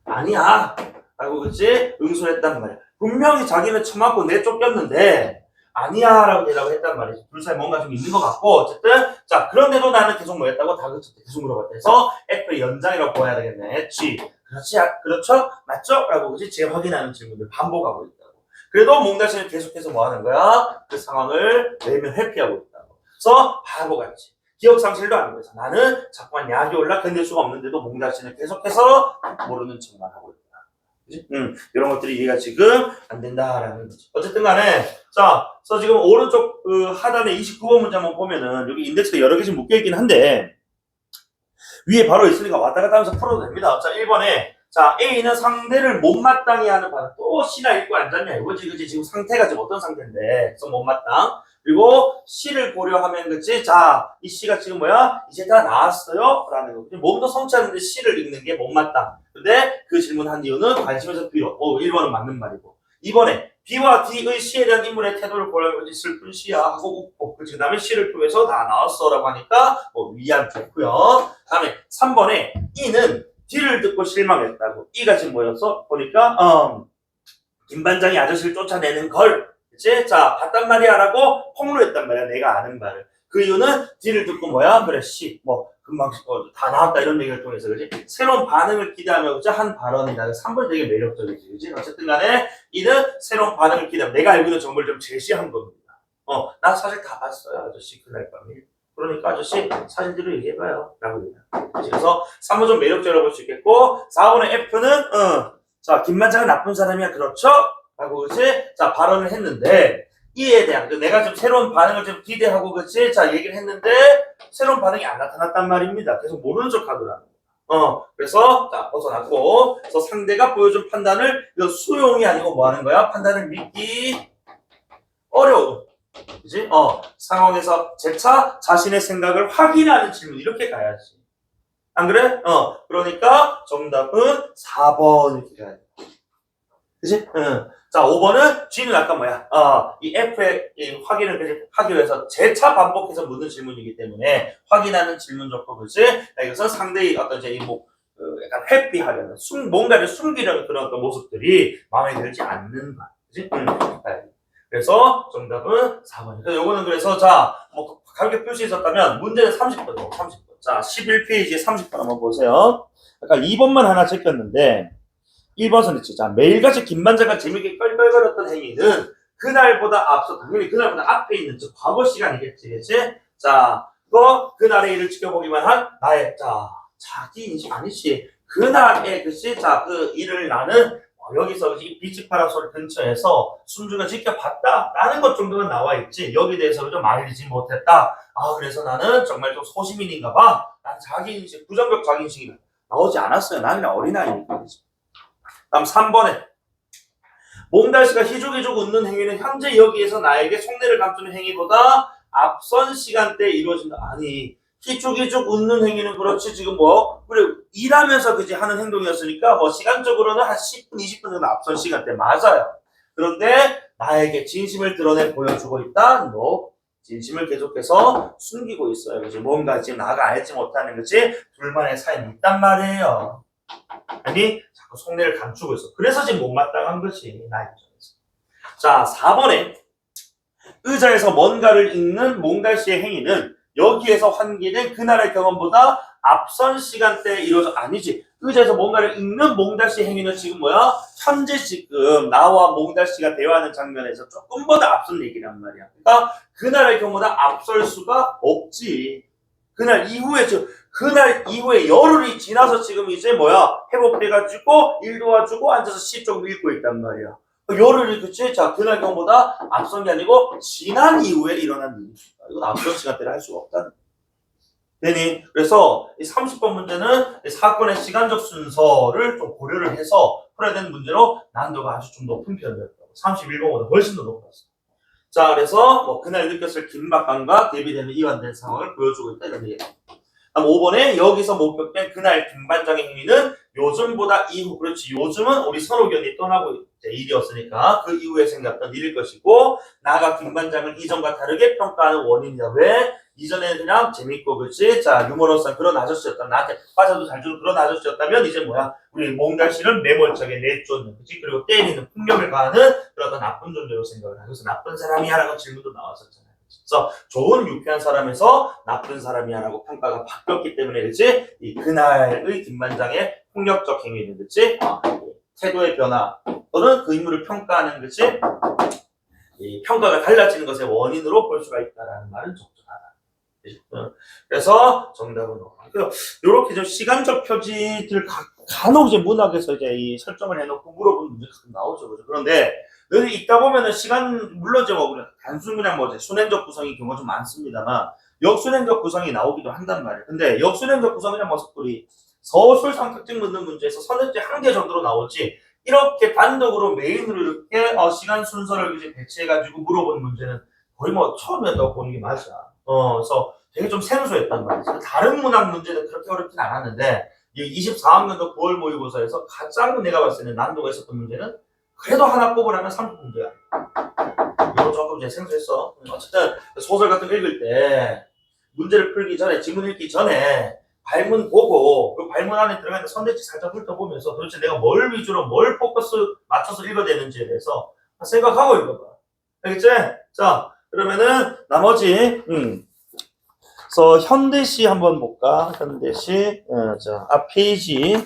아니야. 라고, 그치? 응수했단 말이야. 분명히 자기는 처맞고 내쫓겼는데, 아니야. 라고 대답을 했단 말이지. 둘 사이 뭔가 좀 있는 것 같고, 어쨌든, 자, 그런데도 나는 계속 뭐 했다고? 다그쳤대. 계속 물어봤대. 그래서, F의 연장이라고 보아야 되겠네. G. 그렇죠? 맞죠? 라고, 그치? 재확인하는 질문을 반복하고 있다고. 그래도 몽달씨는 계속해서 뭐 하는 거야? 그 상황을 외면 회피하고 있다고. 그래서, 바보같이. 기억상실도 아니고 해서 나는 자꾸만 약이 올라 견딜 수가 없는데도 몽달씨는 계속해서 모르는 척만 하고 있다. 그치? 이런 것들이 이해가 지금 안 된다라는 거지. 어쨌든 간에, 자, 그래서 지금 오른쪽 하단에 29번 문제 한번 보면은 여기 인덱스가 여러 개씩 묶여있긴 한데, 위에 바로 있으니까 왔다 갔다 하면서 풀어도 됩니다. 자, 1번에, 자, A는 상대를 못마땅히 하는 반응. 또 C나 읽고 앉았냐 이거지, 그지? 지금 상태가 지금 어떤 상태인데, 그래서 못마땅. 그리고 C를 고려하면, 그치? 자, 이 C가 지금 뭐야? 이제 다 나왔어요? 라는 거. 몸도 성취하는데 C를 읽는 게 못마땅. 근데 그 질문한 이유는 관심에서 B로. 1번은 맞는 말이고. 2번에 B와 D의 C에 대한 인물의 태도를 고려하면 슬픈 C야 하고 웃고. 그 다음에 C를 통해서 다 나왔어 라고 하니까 위안 좋고요. 다음에 3번에 E는 D를 듣고 실망했다고. E가 지금 뭐였어? 보니까 김 반장이 아저씨를 쫓아내는 걸, 그치? 자, 봤단 말이야 라고 폭로했단 말이야, 내가 아는 말을. 그 이유는 D를 듣고 뭐야? 그래, C 금방 다 나왔다 이런 얘기를 통해서, 그지? 새로운 반응을 기대하며, 그치? 한 발언이다. 3번 되게 매력적이지, 그지? 어쨌든 간에 이는 새로운 반응을 기대하며 내가 알고 있는 정보를 좀 제시한 겁니다. 나 사실 다 봤어요, 아저씨 그날 밤에. 그러니까 아저씨 사진들을 얘기해봐요 라고 얘기해요. 그래서 3번 좀 매력적이라고 볼 수 있겠고, 4번의 F는 자, 김 반장은 나쁜 사람이야, 그렇죠? 라고, 그치? 자, 발언을 했는데, 이에 대한, 내가 좀 새로운 반응을 좀 기대하고, 그치? 자, 얘기를 했는데, 새로운 반응이 안 나타났단 말입니다. 계속 모르는 척 하더라는 거. 그래서, 자, 벗어났고, 그래서 상대가 보여준 판단을, 이거 수용이 아니고 뭐 하는 거야? 판단을 믿기 어려운. 그치? 상황에서 재차 자신의 생각을 확인하는 질문, 이렇게 가야지. 안 그래? 그러니까 정답은 4번 이렇게 가야 돼. 그치? 자, 5번은 G는 아까 뭐야? 이 F의 이 확인을 하기 위해서 재차 반복해서 묻는 질문이기 때문에 확인하는 질문 좋고, 그치? 이것은 상대의 어떤 이제 약간 회피하려는, 뭔가를 숨기려는 그런 어떤 모습들이 마음에 들지 않는 말. 그치? 그래서 정답은 4번이니까 요거는 그래서 자, 가볍게 표시 있었다면 문제는 30번, 30번. 자, 11페이지에 30번 한번 보세요. 아까 2번만 하나 제꼈는데 1번 선택지. 자, 매일같이 김 반장과 재밌게 껄껄거렸던 행위는 그날보다 앞서, 당연히 그날보다 앞에 있는 즉 과거 시간이겠지, 그치? 자, 그날의 일을 지켜보기만 한 나의 자기 인식 아니지. 그날의 그치? 자, 그 일을 나는 여기서 비치 파라솔 근처에서 숨죽여 지켜봤다 라는 것 정도는 나와 있지, 여기에 대해서 좀 알리지 못했다. 그래서 나는 정말 좀 소시민인가 봐. 난 자기인식, 부정적 자기인식이 나오지 않았어요. 나는 어린아이니까. 다음 3번에 몽달씨가 희죽희죽 웃는 행위는 현재 여기에서 나에게 속내를 감추는 행위보다 앞선 시간대에 이루어진다. 아니, 희죽희죽 웃는 행위는 그렇지, 지금 그래, 일하면서 그지 하는 행동이었으니까 시간적으로는 한 10분, 20분 정도 앞선 시간대 맞아요. 그런데 나에게 진심을 드러내 보여주고 있다? 진심을 계속해서 숨기고 있어요. 그지? 뭔가 지금 나가 알지 못하는, 그지? 둘만의 사연이 있단 말이에요. 아니, 자꾸 속내를 감추고 있어. 그래서 지금 못마땅한 것이 나 입장에서. 자, 4번에 의자에서 뭔가를 읽는 몽달씨의 행위는 여기에서 환기된 그날의 경험보다 앞선 시간대에 이루어져. 아니지. 의자에서 뭔가를 읽는 몽달씨 행위는 지금 뭐야? 현재 지금 나와 몽달씨가 대화하는 장면에서 조금보다 앞선 얘기란 말이야. 그러니까 그날의 경험보다 앞설 수가 없지. 그날 이후에 열흘이 지나서 지금 이제 회복돼가지고 일 도와주고 앉아서 시 좀 읽고 있단 말이야. 열흘이, 그치? 자, 그날 경보다 앞선 게 아니고 지난 이후에 일어난 일이니까 이건 앞선 시간대를 할 수가 없다는 거야. 되니? 그래서 이 30번 문제는 이 사건의 시간적 순서를 좀 고려를 해서 풀어야 되는 문제로 난도가 아주 좀 높은 편이었다고. 31번보다 훨씬 더 높았어. 자, 그래서 그날 느꼈을 긴박감과 대비되는 이완된 상황을 보여주고 있다, 이런 얘기예요. 다음 5번에 여기서 목격된 그날 김 반장의 행위는 요즘보다 이후, 그렇지, 요즘은 우리 선호견이 떠나고 이제 일이었으니까 그 이후에 생겼던 일일 것이고, 나가 김 반장을 이전과 다르게 평가하는 원인이다. 왜? 이전에는 그냥 재밌고, 그렇지? 자, 유머러스한 그런 아저씨였다. 나한테 빠져도 잘 주는 그런 아저씨였다면 이제 우리 몽달씨는 매몰차게 내쫓는, 그렇지? 그리고 때리는, 폭력을 가하는 그런 어떤 나쁜 존재로 생각을 하고, 그래서 나쁜 사람이야 라고 질문도 나왔었잖아요. 그래서 좋은 유쾌한 사람에서 나쁜 사람이야 라고 평가가 바뀌었기 때문에, 그렇지? 그날의 김 반장의 폭력적 행위는, 그렇지? 태도의 변화 또는 그 인물을 평가하는, 그렇지? 이 평가가 달라지는 것의 원인으로 볼 수가 있다라는 말은 적절하다. 그래서 정답은 이렇게 좀 시간적 표지들 간혹 이제 문학에서 이제 이 설정을 해놓고 물어보는 문제가 나오죠. 그죠? 그런데 너희 읽다 보면은 물론 이제 단순 그냥 순행적 구성의 경우가 좀 많습니다만 역순행적 구성이 나오기도 한단 말이에요. 근데 역순행적 구성이란 우리 서술상 특징 묻는 문제에서 선택지 한 개 정도로 나오지 이렇게 단독으로 메인으로 이렇게 시간 순서를 이제 배치해가지고 물어본 문제는 거의 뭐 처음이었다고 보는 게 맞아. 그래서 되게 좀 생소했단 말이지. 다른 문학 문제는 그렇게 어렵진 않았는데 24학년도 9월 모의고사에서 가장 내가 봤을 때는 난도가 있었던 문제는 그래도 하나 꼽으라면 30문제야. 이거 조금 이제 생소했어. 어쨌든 소설 같은 거 읽을 때 문제를 풀기 전에 지문 읽기 전에 발문 보고 그 발문 안에 들어가 있는 선택지 살짝 훑어보면서 도대체 내가 뭘 위주로 뭘 포커스 맞춰서 읽어야 되는지에 대해서 생각하고 읽어봐. 알겠지? 자 그러면은 나머지 그래서 현대시 한번 볼까? 현대시 자 앞 페이지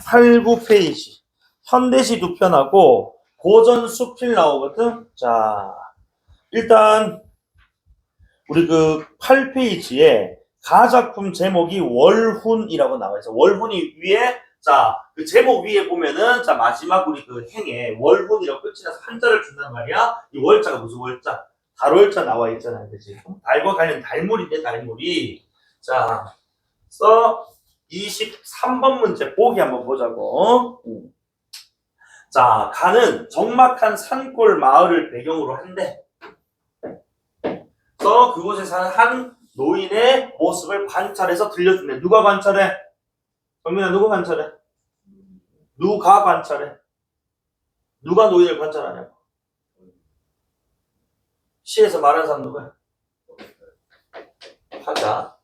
8, 9페이지 현대시 두 편하고 고전 수필 나오거든. 자 일단 우리 그 8페이지에 가작품 제목이 월훈이라고 나와 있어. 월훈이 위에 자 그 제목 위에 보면은 자 마지막 우리 그 행에 월훈이라고 끝이 나서 한자를 준단 말이야. 이 월자가 무슨 월자? 달월자 나와 있잖아, 그치? 달과 관련 달물인데 달물이 자 써 23번 문제 보기 한번 보자고. 자 가는 적막한 산골 마을을 배경으로 한데 또 그곳에 사는 한 노인의 모습을 관찰해서 들려준대. 누가 관찰해? 정민아 누가 관찰해? 누가 관찰해? 누가 노인을 관찰하냐고? 시에서 말하는 사람 누구야? 화자.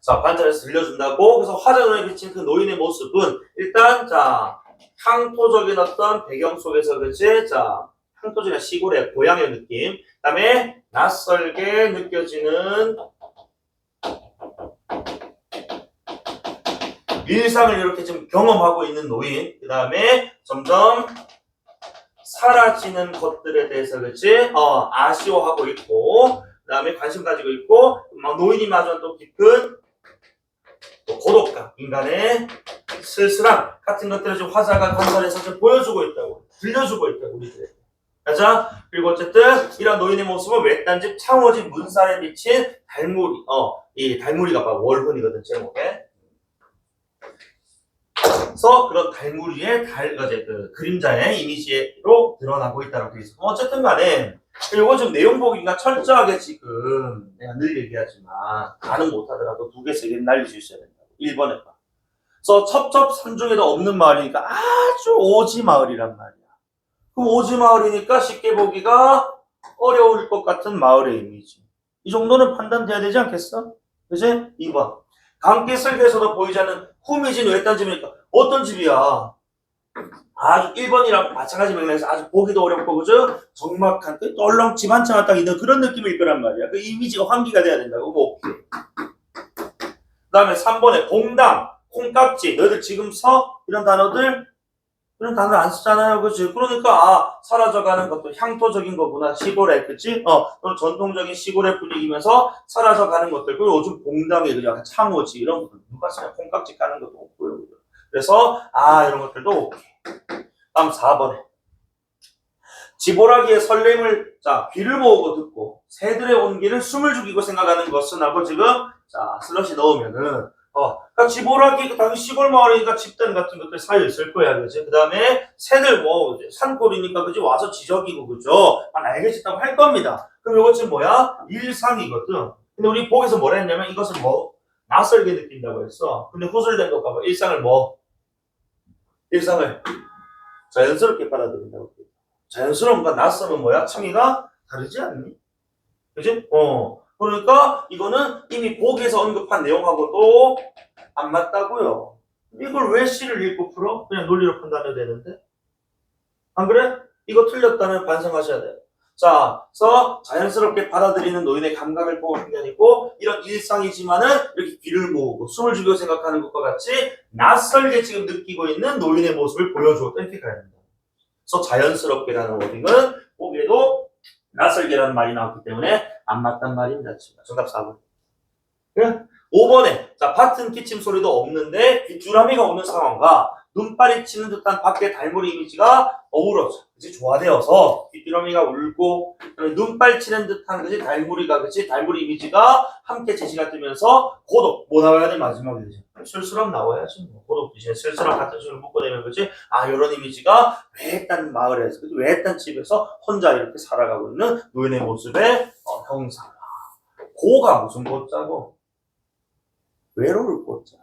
자 관찰해서 들려준다고. 그래서 화자 눈에 비친 그 노인의 모습은 일단 자 향토적인 어떤 배경 속에서 그치? 자 향토적인 시골의 고향의 느낌. 그 다음에 낯설게 느껴지는 일상을 이렇게 좀 경험하고 있는 노인. 그 다음에 점점 사라지는 것들에 대해서 그치? 아쉬워하고 있고 그 다음에 관심 가지고 있고 막 노인이 마주한 또 깊은 또 고독감, 인간의 쓸쓸함 같은 것들을 좀 화자가 관찰해서 좀 보여주고 있다고, 들려주고 있다고 우리들에게. 자 그리고 어쨌든 이런 노인의 모습은 외딴집 창호집 문살에 비친 달무리, 이 달무리가 바로 월훈이거든 제목에. 그래서 그런 달무리의 그 그림자의 이미지로 드러나고 있다고 되어 있어. 어쨌든 간에 이거 좀 내용 보기가 철저하게 지금 내가 늘 얘기하지만 가능 못하더라도 2개, 3개는 날릴 수 있어야 된다고. 1번에 봐. 그래서 첩첩산중에도 없는 마을이니까 아주 오지 마을이란 말이야. 그럼 오지 마을이니까 쉽게 보기가 어려울 것 같은 마을의 이미지. 이 정도는 판단돼야 되지 않겠어? 그치? 2번. 강길 설계에서도 보이지 않는 후미진 외딴 집이니까 어떤 집이야? 아주 1번이랑 마찬가지 맥락에서 아주 보기도 어렵고 그죠? 적막한 그 떨렁 집 한 채만 딱 있는 그런 느낌일 거란 말이야. 그 이미지가 환기가 돼야 된다고. 뭐 오케이. 그 다음에 3번에 공당, 콩깍지, 너희들 지금 서? 이런 단어들 안 쓰잖아요. 그치? 그러니까 사라져가는 것도 향토적인 거구나. 시골에 그치? 또는 전통적인 시골의 분위기면서 사라져가는 것들. 그리고 요즘 공당에 그냥 창호지 이런 것들 누가 쓰냐? 콩깍지 까는 것도 없고요. 그래서 이런 것들도 오케이. 다음 4번에 지보라기의 설렘을 귀를 모으고 듣고 새들의 온기를 숨을 죽이고 생각하는 것은 하고 지금 슬러시 넣으면은 그러니까 지보라기 당연히 시골 마을이니까 집단 같은 것들 쌓여 있을 거야, 그지? 그 다음에 새들 산골이니까 그지 와서 지저귀고 그죠? 날개짓다고 할 겁니다. 그럼 이것 지금 뭐야? 일상이거든. 근데 우리 보기에서 뭐라 했냐면 이것은 낯설게 느낀다고 했어. 근데 후술된 것과 일상을 자연스럽게 받아들인다고. 자연스러운 건 낯설은 뭐야? 층위가 다르지 않니? 그지? 그러니까 이거는 이미 보기에서 언급한 내용하고도 안 맞다고요. 이걸 왜 C를 읽고 풀어? 그냥 논리로 판단해야 되는데. 안 그래? 이거 틀렸다면 반성하셔야 돼요. 그래서 자연스럽게 받아들이는 노인의 감각을 보고 한 게 아니고 이런 일상이지만은 이렇게 귀를 모으고 숨을 죽이고 생각하는 것과 같이 낯설게 지금 느끼고 있는 노인의 모습을 보여주었다 이렇게 가야 된다. 그래서 자연스럽게라는 워딩은 보기에도 낯설게라는 말이 나왔기 때문에 안 맞단 말입니다. 정답 4번. 그래? 5번에 밭은 기침 소리도 없는데 귀뚜라미가 오는 상황과 눈발이 치는 듯한 밖의 달무리 이미지가 어우러져. 그치? 조화되어서 귀뚜라미가 울고 눈발 치는 듯한 그치? 달무리가 그치? 달무리 이미지가 함께 제시가 되면서 고독. 뭐 나와야 돼? 마지막에 그치? 쓸쓸함 나와야지. 뭐. 고독 대신에 쓸쓸함 같은 식으로 묶어내면 그치? 아 요런 이미지가 외딴 마을에서 그치? 외딴 집에서 혼자 이렇게 살아가고 있는 노인의 모습의 형상. 고가 무슨 고자고? 외로울 고자.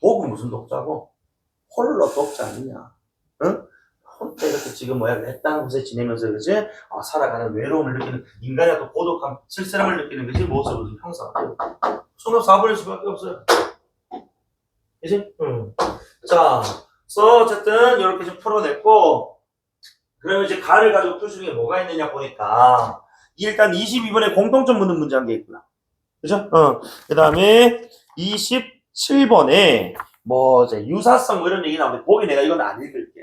독은 무슨 독자고? 홀로 독자 아니냐? 응? 혼자 이렇게 지금 뭐야 외딴 곳에 지내면서 그지? 살아가는 외로움을 느끼는 인간의 어떤 고독함, 쓸쓸함을 느끼는 그지? 모습을 좀 형상화돼요. 손으로 4분의 수밖에 없어요. 그지? 응. 자, 그래서 어쨌든 이렇게 좀 풀어냈고, 그러면 이제 가를 가지고 풀 수 있는 게 뭐가 있느냐 보니까 일단 22번에 공통점 묻는 문제 한 개 있구나. 그죠? 그 다음에 27번에 뭐 이제 유사성 뭐 이런 얘기 나오는데 보기 내가 이건 안 읽을게.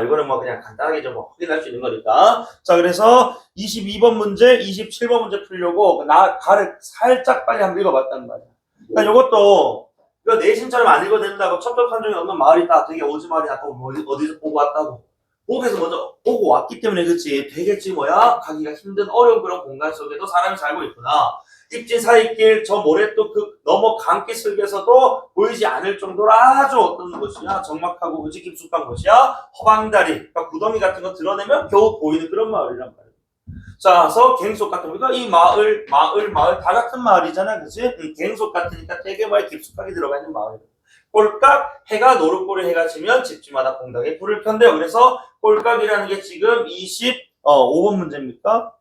이거는 뭐 그냥 간단하게 좀 확인할 수 있는 거니까. 자, 그래서 22번 문제, 27번 문제 풀려고 나 가를 살짝 빨리 한번 읽어봤단 말이야. 그러니까 이것도 이거 내신처럼 안 읽어도 된다고 첩첩 산중에 없는 마을이 있다. 되게 오지 마을이 났다고 뭐 어디서 보고 왔다고. 거기서 먼저 보고 왔기 때문에 그렇지. 되겠지 뭐야? 가기가 힘든 어려운 그런 공간 속에도 사람이 살고 있구나. 입진 사이길 저 모래또 그 너머 강기 슬개서도 보이지 않을 정도로 아주 어떤 곳이야 적막하고 그지 깊숙한 곳이야 허방다리 그러니까 구덩이 같은 거 드러내면 겨우 보이는 그런 마을이란 말이야. 자, 그래서 갱속 같은 거니까 이 마을 다 같은 마을이잖아, 그지? 갱속 같으니까 되게 뭐야 깊숙하게 들어가 있는 마을. 꼴깍 해가 노릇골에 해가 지면 집집마다 공덕에 불을 켠대요. 그래서 꼴깍이라는 게 지금 25번 문제입니까?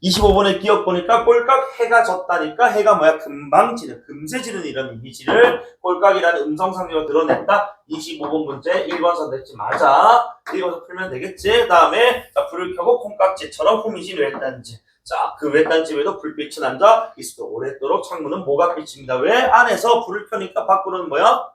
25번에 기억 보니까 꼴깍 해가 졌다니까 해가 뭐야 금방 지는 금세 지는 이런 이미지를 꼴깍이라는 음성상으로 드러냈다. 25번 문제 1번 선택지 맞아. 읽어서 풀면 되겠지. 그 다음에 자, 불을 켜고 콩깍지처럼 후미진 외딴집. 자, 그 외딴집에도 불빛은 앉아 있어도 오랫도록 창문은 모가 빛입니다. 왜? 안에서 불을 켜니까 밖으로는 뭐야?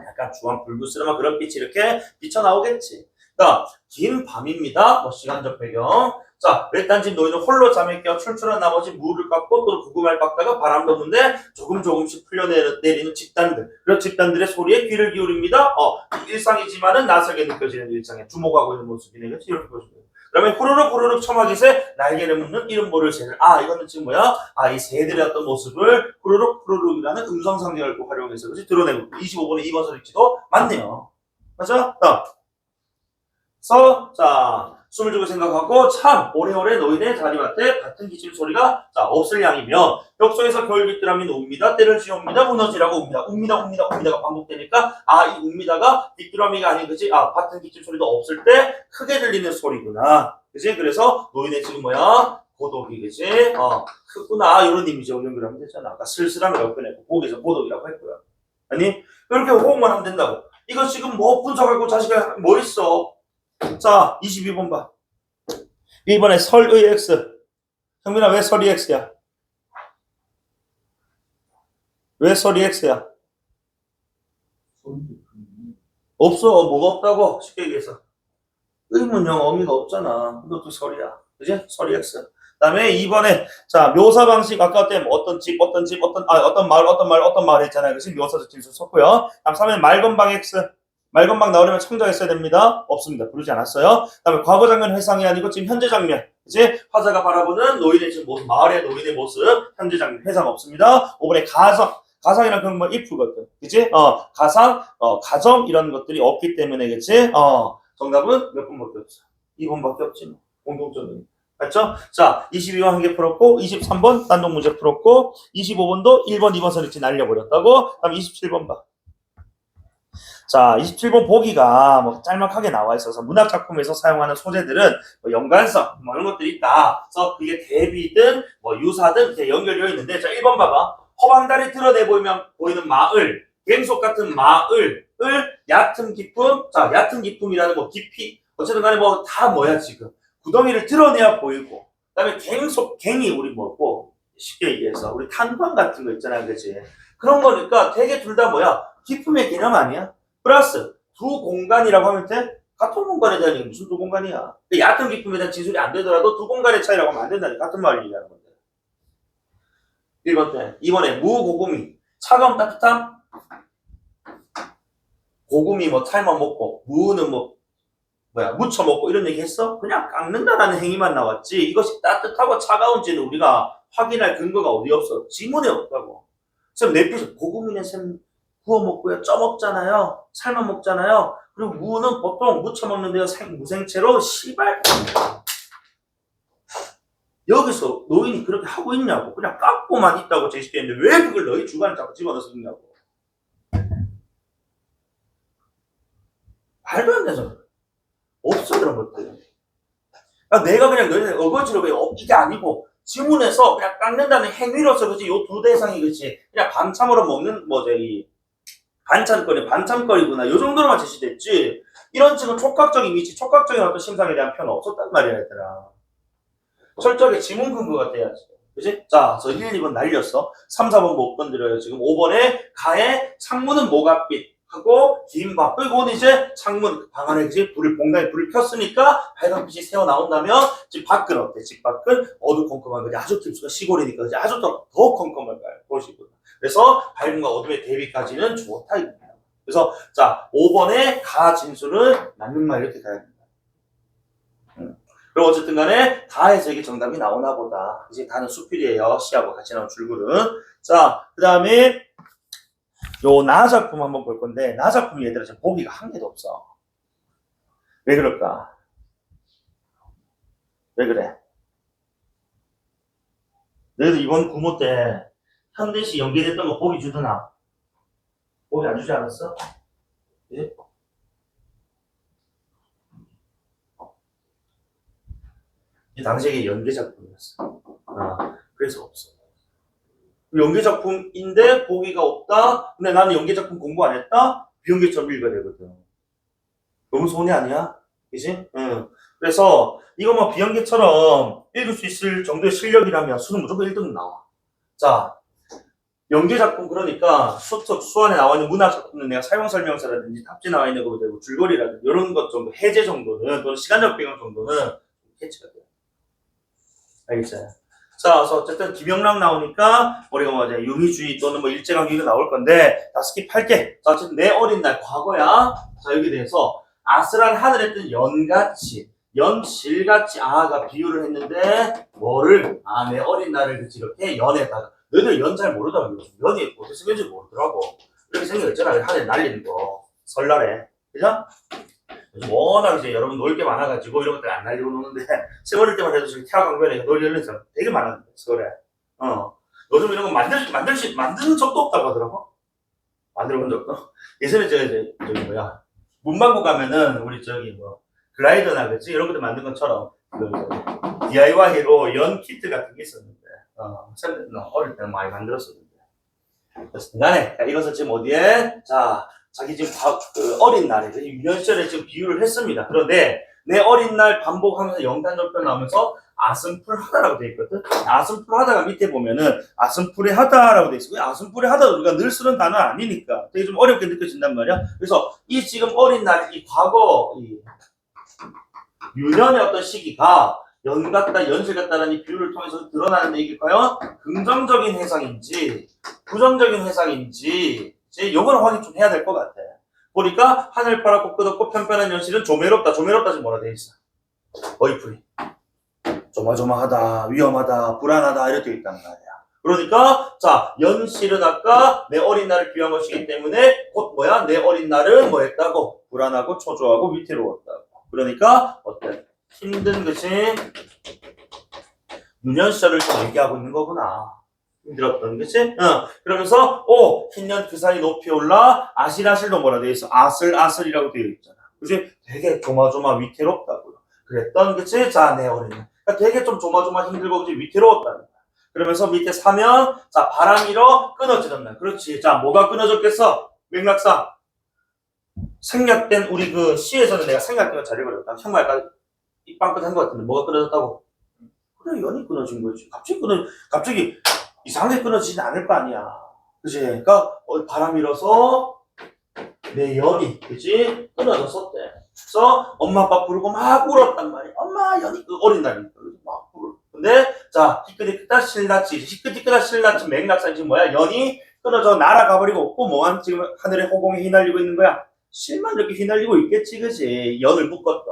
약간 주황 불그스름한 그런 빛이 이렇게 비쳐나오겠지. 자, 긴 밤입니다. 뭐 시간적 배경. 자, 외딴집 노인은 홀로 잠에 깨어 출출한 나머지 무를 깎고 또 구구말 깎다가 바람 도는데 조금씩 풀려내리는 집단들. 그런 집단들의 소리에 귀를 기울입니다. 일상이지만은 낯설게 느껴지는 일상에 주목하고 있는 모습이네. 그렇지? 이렇게 보시면. 그다음에 후루룩 처마깃에 날개를 묶는 이름 모를 새들. 이거는 지금 뭐야? 이 새들의 어떤 모습을 후루룩이라는 음성 상징을 활용해서 그렇지? 드러내고 25번에 2번 선택지도 맞네요. 맞아? 자, 숨을 주고 생각하고 참 오래오래 노인의 자리맡에 같은 기침 소리가 없을 양이면 벽 속에서 겨울 귀뚜라미는 웁니다. 때를 지옵니다. 무너지라고 웁니다가 반복되니까 이 웁니다가 귀뚜라미가 아닌 그지? 같은 기침 소리도 없을 때 크게 들리는 소리구나. 그지? 그래서 노인의 지금 뭐야? 고독이 그지? 크구나. 이런 이미지 연결하면 되잖아. 아까 쓸쓸함이라고 표현했고 거기서 고독이라고 했고요. 아니 그렇게 호응만 하면 된다고. 이거 지금 뭐 분석하고 자식이 뭐 있어? 자, 22번 봐. 1번에 설의 X. 형민아, 왜 설의 X야? 왜 설의 X야? 없어. 뭐가 없다고? 쉽게 얘기해서. 의문형 어미가 없잖아. 그것도 설이야. 그지? 설의 X. 그 다음에 2번에, 자, 묘사 방식, 아까 때문에 어떤 마을 했잖아요. 그치? 묘사적 진술 썼고요. 다음 3번에 말건방 X. 말건방 나오려면 청자했어야 됩니다. 없습니다. 부르지 않았어요. 그 다음에 과거 장면 회상이 아니고 지금 현재 장면. 그치? 화자가 바라보는 노인의 지금 모습, 마을의 노인의 모습, 현재 장면, 회상 없습니다. 5번에 가상이란 그런 건 if거든. 그치? 가정, 이런 것들이 없기 때문에, 그치? 정답은 몇 번밖에 없어? 2번밖에 없지. 뭐. 공통점이. 맞죠? 자, 22번 한 개 풀었고, 23번 단독 문제 풀었고, 25번도 1번, 2번 선택지 날려버렸다고, 그 다음 27번 봐. 자, 27번 보기가 뭐 짤막하게 나와 있어서 문학 작품에서 사용하는 소재들은 뭐 연관성 뭐 이런 것들이 있다. 그래서 그게 대비든 뭐 유사든 이렇게 연결되어 있는데 자, 1번 봐봐. 허방다리 드러내 보이는 마을, 갱속 같은 마을을 얕은 기품, 자, 얕은 기품이라는 뭐 깊이 어쨌든 간에 뭐 다 뭐야 지금 구덩이를 드러내야 보이고 그다음에 갱이 우리 뭐고 쉽게 얘기해서 우리 탄광 같은 거 있잖아, 그치? 그런 거니까 되게 둘 다 뭐야 기품의 개념 아니야? 플러스 두 공간이라고 하면 돼? 같은 공간에 대한 얘기 무슨 두 공간이야? 얕은 기품에 대한 진술이 안 되더라도 두 공간의 차이라고 하면 안 된다니 같은 말을 얘기하는 건데. 1번 때 2번에 무고금이 차가움 따뜻함 고금이 뭐 삶아 먹고, 무는 뭐, 무쳐 먹고 이런 얘기 했어? 그냥 깎는다라는 행위만 나왔지. 이것이 따뜻하고 차가운지는 우리가 확인할 근거가 어디 없어. 지문에 없다고. 쌤, 내피서 고금이는 쌤 구워 먹고요. 쪄 먹잖아요. 삶아 먹잖아요. 그리고 무는 보통 무쳐 먹는데요. 무생채로 시발. 여기서 노인이 그렇게 하고 있냐고. 그냥 깎고만 있다고 제시되는데 왜 그걸 너희 주관에 자꾸 집어넣어서 있냐고. 말도 안 되잖아. 없어 그런 것들. 그러니까 내가 그냥 너희들 어거지로 왜 이게 아니고 지문에서 그냥 깎는다는 행위로서 그지 요 두 대상이 그지 그냥 반참으로 먹는 뭐지 반찬거리구나 요 정도로만 제시됐지 이런 지금 촉각적인 위치 촉각적인 어떤 심상에 대한 표현은 없었단 말이야 얘들아. 철저하게 지문 근거가 돼야지. 그지? 자, 저 1, 2번 날렸어. 3, 4번 못 건드려요. 지금 5번에 가에 창문은 모가빛 하고 긴 밥. 그리고 이제 창문 방 안에 그지? 봉다에 불을 켰으니까 빨간 빛이 새어 나온다면 집 밖은 어때? 집 밖은 어두컴컴한 거지. 아주 김수가 시골이니까 그지? 아주 더 컴컴할 거야. 보시고. 그래서 밝음과 어둠의 대비까지는 좋다. 그래서 자, 5번에 가 진수는 맞는 말 이렇게 가야 된다. 그리고 어쨌든 간에 다에서 이게 정답이 나오나 보다. 이제 다는 수필이에요. 시하고 같이 나온 줄글은. 자, 그 다음에 요 나 작품 한번 볼 건데 나 작품 얘들아 지금 보기가 한 개도 없어. 왜 그럴까? 왜 그래? 너희들 이번 구모 때 현대시 연계됐던 거 보기 주더나? 보기 안 주지 않았어? 예? 이 당시에 연계 작품이었어. 그래서 없어. 연계 작품인데 보기가 없다? 근데 나는 연계 작품 공부 안 했다? 비연계점 읽어야 되거든. 너무 손해 아니야? 그지? 응. 그래서 이거 뭐 비연계처럼 읽을 수 있을 정도의 실력이라면 수능 무조건 1등 나와. 자, 연계 작품 그러니까 수 안에 나와 있는 문학 작품은 내가 사용 설명서라든지 답지 나와 있는 거 되고 줄거리라든지 이런 것 정도 해제 정도는 또는 시간적 배경 정도는 캐치가 돼요. 알겠어요? 자, 그래서 어쨌든 김영락 나오니까 우리가 뭐 이제 유미주의 또는 뭐 일제강점기가 나올 건데 다 스킵할게. 자, 어쨌든 내 어린 날 과거야. 자, 여기 대해서 아슬한 하늘에 뜬 연같이 연실같이 아가 비유를 했는데 뭐를 내 어린 날을 그치 이렇게 연에다가 너희들 연 잘 모르더라고. 연이 어떻게 생겼는지 모르더라고. 이렇게 생겼잖아. 하늘에 날리는 거 설날에 그죠? 요즘 워낙 이제 여러분 놀 게 많아가지고 이런 것들 안 날리고 노는데 세월일 때만 해도 지금 태화강변에 놀 열린 사람 되게 많았는데 서울에 요즘 이런 거 만드는 적도 없다고 하더라고. 만들어 본 적도. 예전에 저기 뭐야 문방구 가면은 우리 저기 뭐 글라이더나 그치 이런 것들 만든 것처럼 그 DIY로 연 키트 같은 게 있었는데 어릴 때는 많이 만들었었는데 어쨌든 간에 이것은 지금 어디에 자 자기 지금 어린 날에 유년 시절에 지금 비유를 했습니다. 그런데 내 어린 날 반복하면서 영단절편 나오면서 아슴풀하다라고 돼 있거든. 아슴풀하다가 밑에 보면은 아슴풀에 하다라고 돼 있어. 아슴풀에 하다 우리가 늘 쓰는 단어 아니니까 되게 좀 어렵게 느껴진단 말이야. 그래서 이 지금 어린 날 이 과거 이 유년의 어떤 시기가 연 같다, 연실 같다라는 이 비유를 통해서 드러나는 얘기 과연 긍정적인 해상인지 부정적인 해상인지 요거는 확인 좀 해야 될 것 같아. 보니까 하늘 파랗고 끝없고 편편한 연실은 조매롭다. 조매롭다 지금 뭐라 돼 있어? 어이풀이. 조마조마하다, 위험하다, 불안하다 이렇게 돼 있단 말이야. 그러니까 자 연실은 아까 내 어린 날을 비유한 것이기 때문에 곧 뭐야? 내 어린 날은 뭐 했다고? 불안하고 초조하고 위태로웠다고. 그러니까 어때? 힘든 것이 유년 시절을 좀 얘기하고 있는 거구나. 힘들었던 거지? 그러면서 흰년 그 사이 높이 올라 아실아실도 뭐라 되어 있어? 아슬아슬이라고 되어 있잖아. 그치? 되게 조마조마 위태롭다고요. 그랬던 그치? 자, 내 어린이. 그러니까 되게 좀 조마조마 힘들고 그치? 위태로웠다는 거야. 그러면서 밑에 사면 자 바람이로 끊어지던 날. 그렇지. 자 뭐가 끊어졌겠어? 맥락상. 생략된 우리 그 시에서는 내가 생략된 걸 잘 읽어줬다. 정말 약간 입방긋 한것 같은데 뭐가 끊어졌다고? 그래 연이 끊어진 거지. 갑자기 이상하게 끊어지진 않을 거 아니야. 그치? 그러니까 바람 일어서 내 연이 그치? 끊어졌었대. 그래서 엄마 아빠 부르고 막 울었단 말이야. 엄마 연이 어린 날이니까 막 울어. 근데 자 히끗히끗한 실라치 히끗히끗한 실라치 맥락상 지금 뭐야? 연이 끊어져 날아가 버리고 없고 뭐한 지금 하늘에 허공에 휘날리고 있는 거야. 실만 이렇게 휘날리고 있겠지, 그지? 연을 묶었다.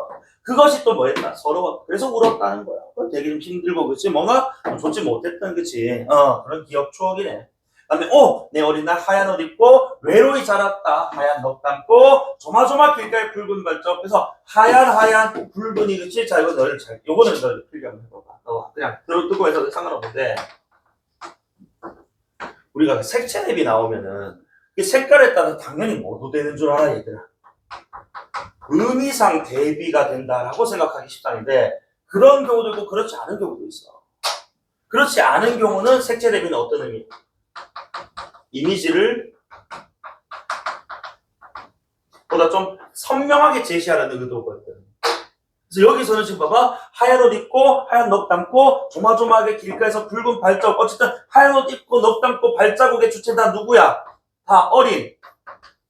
그것이 또 뭐였다? 서러워. 그래서 울었다는 거야. 되게 좀 힘들고, 그치? 뭔가 좋지 못했던, 그치? 그런 기억 추억이네. 그다음에 내 어린 날 하얀 옷 입고 외로이 자랐다. 하얀 넋 감고 조마조마 길가에 붉은 발적. 그래서 하얀 붉은이, 그치? 자, 이거 너를 요거는 너를 필기 한번 해봐봐. 그냥 듣고 해서 상관없는데, 우리가 그 색채 대비 나오면은 이 색깔에 따라 당연히 뭐도 되는 줄 알아, 얘들아. 의미상 대비가 된다라고 생각하기 쉽다는데, 그런 경우도 있고 그렇지 않은 경우도 있어. 그렇지 않은 경우는 색채 대비는 어떤 의미? 이미지를 보다 좀 선명하게 제시하려는 의도거든. 그래서 여기서는 지금 봐봐, 하얀 옷 입고 하얀 넋 감고 조마조마하게 길가에서 붉은 발자국. 어쨌든 하얀 옷 입고 넋 감고 발자국의 주체 다 누구야? 다 어린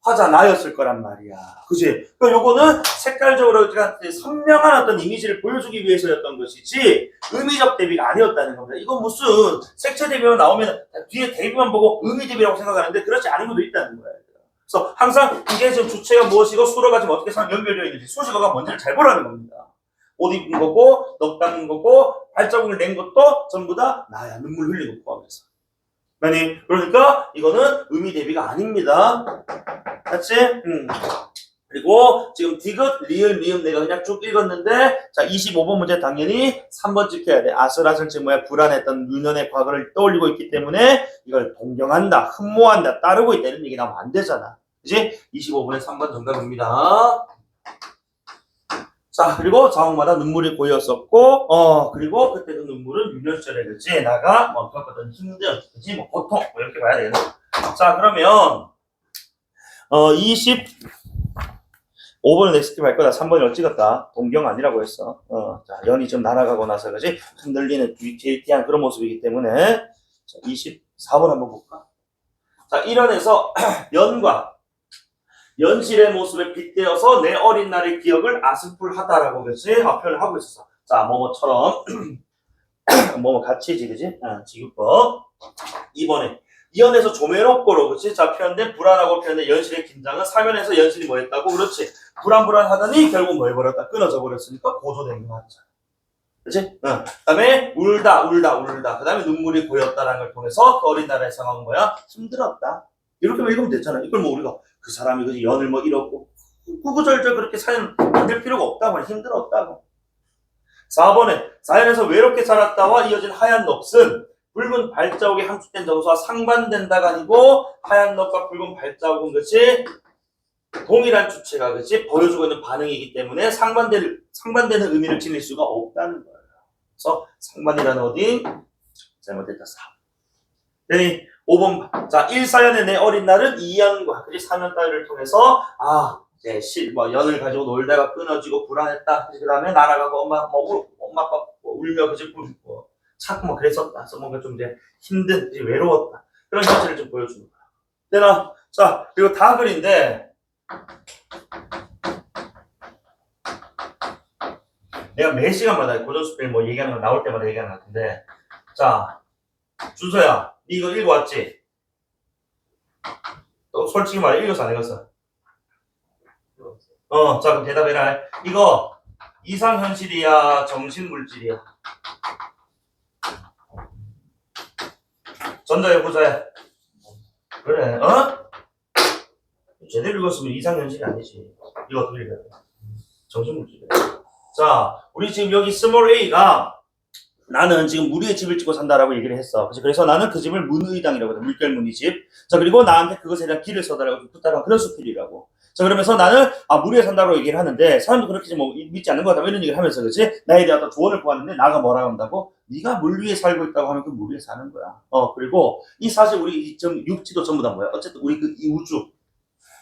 화자 나였을 거란 말이야. 그지? 그러니까 요거는 색깔적으로 선명한 어떤 이미지를 보여주기 위해서였던 것이지 의미적 대비가 아니었다는 겁니다. 이건 무슨 색채 대비만 나오면 뒤에 대비만 보고 의미 대비라고 생각하는데 그렇지 않은 것도 있다는 거야. 그래서 항상 이게 지금 주체가 무엇이고 수로가 지금 어떻게 연결되어 있는지, 수식어가 뭔지를 잘 보라는 겁니다. 옷 입은 거고 넋 감은 거고 발자국을 낸 것도 전부 다 나야. 눈물 흘리고 포함해서. 아니, 그러니까 이거는 의미 대비가 아닙니다. 맞지? 그리고 지금 디귿, 리을, 미음 내가 그냥 쭉 읽었는데, 자, 25번 문제 당연히 3번 찍혀야 돼. 아슬아슬 지금 뭐야, 불안했던 유년의 과거를 떠올리고 있기 때문에 이걸 동경한다, 흠모한다, 따르고 있다 이런 얘기 나오면 안 되잖아. 그지? 25번에 3번 정답입니다. 자, 그리고 자옥마다 눈물이 고였었고, 그리고 그때 그 눈물은 유년시절에, 그치? 나가, 겪었던 힘든, 그치? 고통, 이렇게 봐야 되겠네. 자, 그러면, 25번을 넥스트 할 거다. 3번을 찍었다. 동경 아니라고 했어. 자, 연이 좀 날아가고 나서, 그지? 흔들리는 뒤한 그런 모습이기 때문에. 자, 24번 한번 볼까? 자, 일원에서 연과 연실의 모습에 빗대어서 내 어린 날의 기억을 아슴풀하다라고, 그치? 표현을 하고 있었어. 자, 뭐뭐처럼. 뭐뭐 같이지, 그지? 지급법. 2번에. 이연에서 조매롭고로, 그치? 자, 표현된 불안하고 표현된 연실의 긴장은 사면에서 연실이 뭐 했다고? 그렇지. 불안하더니 결국 뭐 해버렸다? 끊어져 버렸으니까 고조된 거 맞잖아. 그치? 그 다음에 울다. 그 다음에 눈물이 고였다라는 걸 통해서 그 어린 날의 상황은 뭐야? 힘들었다. 이렇게 읽으면 됐잖아. 이걸 뭐 우리가 그 사람이 그지 연을 뭐 잃었고 구구절절 그렇게 사연 만들 필요가 없다고, 힘들었다고. 4번에 자연에서 외롭게 자랐다와 이어진 하얀 넋은 붉은 발자국에 함축된 정수와 상반된다가 아니고 하얀 넋과 붉은 발자국은, 그치? 동일한 주체가, 그치? 보여주고 있는 반응이기 때문에 상반되는 의미를 지닐 수가 없다는 거예요. 그래서 상반이라는 어디? 잘못됐다. 4. 5번. 자, 1사연의 내 어린 날은 2연과, 그치? 4년달을 통해서, 연을 가지고 놀다가 끊어지고 불안했다. 그 다음에 날아가고 엄마 아빠 울며, 그치? 자꾸 뭐 그랬었다. 그래서 뭔가 좀 이제 힘든, 이제 외로웠다. 그런 현실을 좀 보여주는 거야. 되나? 자, 그리고 다 글인데, 내가 매 시간마다 고전수필 뭐 얘기하는 거 나올 때마다 얘기하는 것 같은데, 자, 준서야, 니 이거 읽어왔지? 너 솔직히 말해, 읽었어, 안 읽었어? 자, 그럼 대답해라. 이거 이상현실이야, 정신물질이야? 전자야, 부자야? 그래, 제대로 읽었으면 이상현실이 아니지. 이거 어떻게 읽어야 돼? 정신물질이야. 자, 우리 지금 여기 스몰 a가 나는 지금 무리의 집을 짓고 산다라고 얘기를 했어. 그래서 나는 그 집을 문의당이라고 해. 물결문의 집. 자, 그리고 나한테 그것에 대한 길을 써달라고 부탁한 그런 수필이라고. 자, 그러면서 나는 무리에 산다고 얘기를 하는데 사람도 그렇게 뭐 믿지 않는 것 같다 이런 얘기를 하면서, 그치? 나에 대한 어떤 조언을 구하는데 나가 뭐라고 한다고? 네가 물 위에 살고 있다고 하면 그 물 위에 사는 거야. 그리고 이 사실 우리 육지도 전부 다 뭐야? 어쨌든 우리 이 우주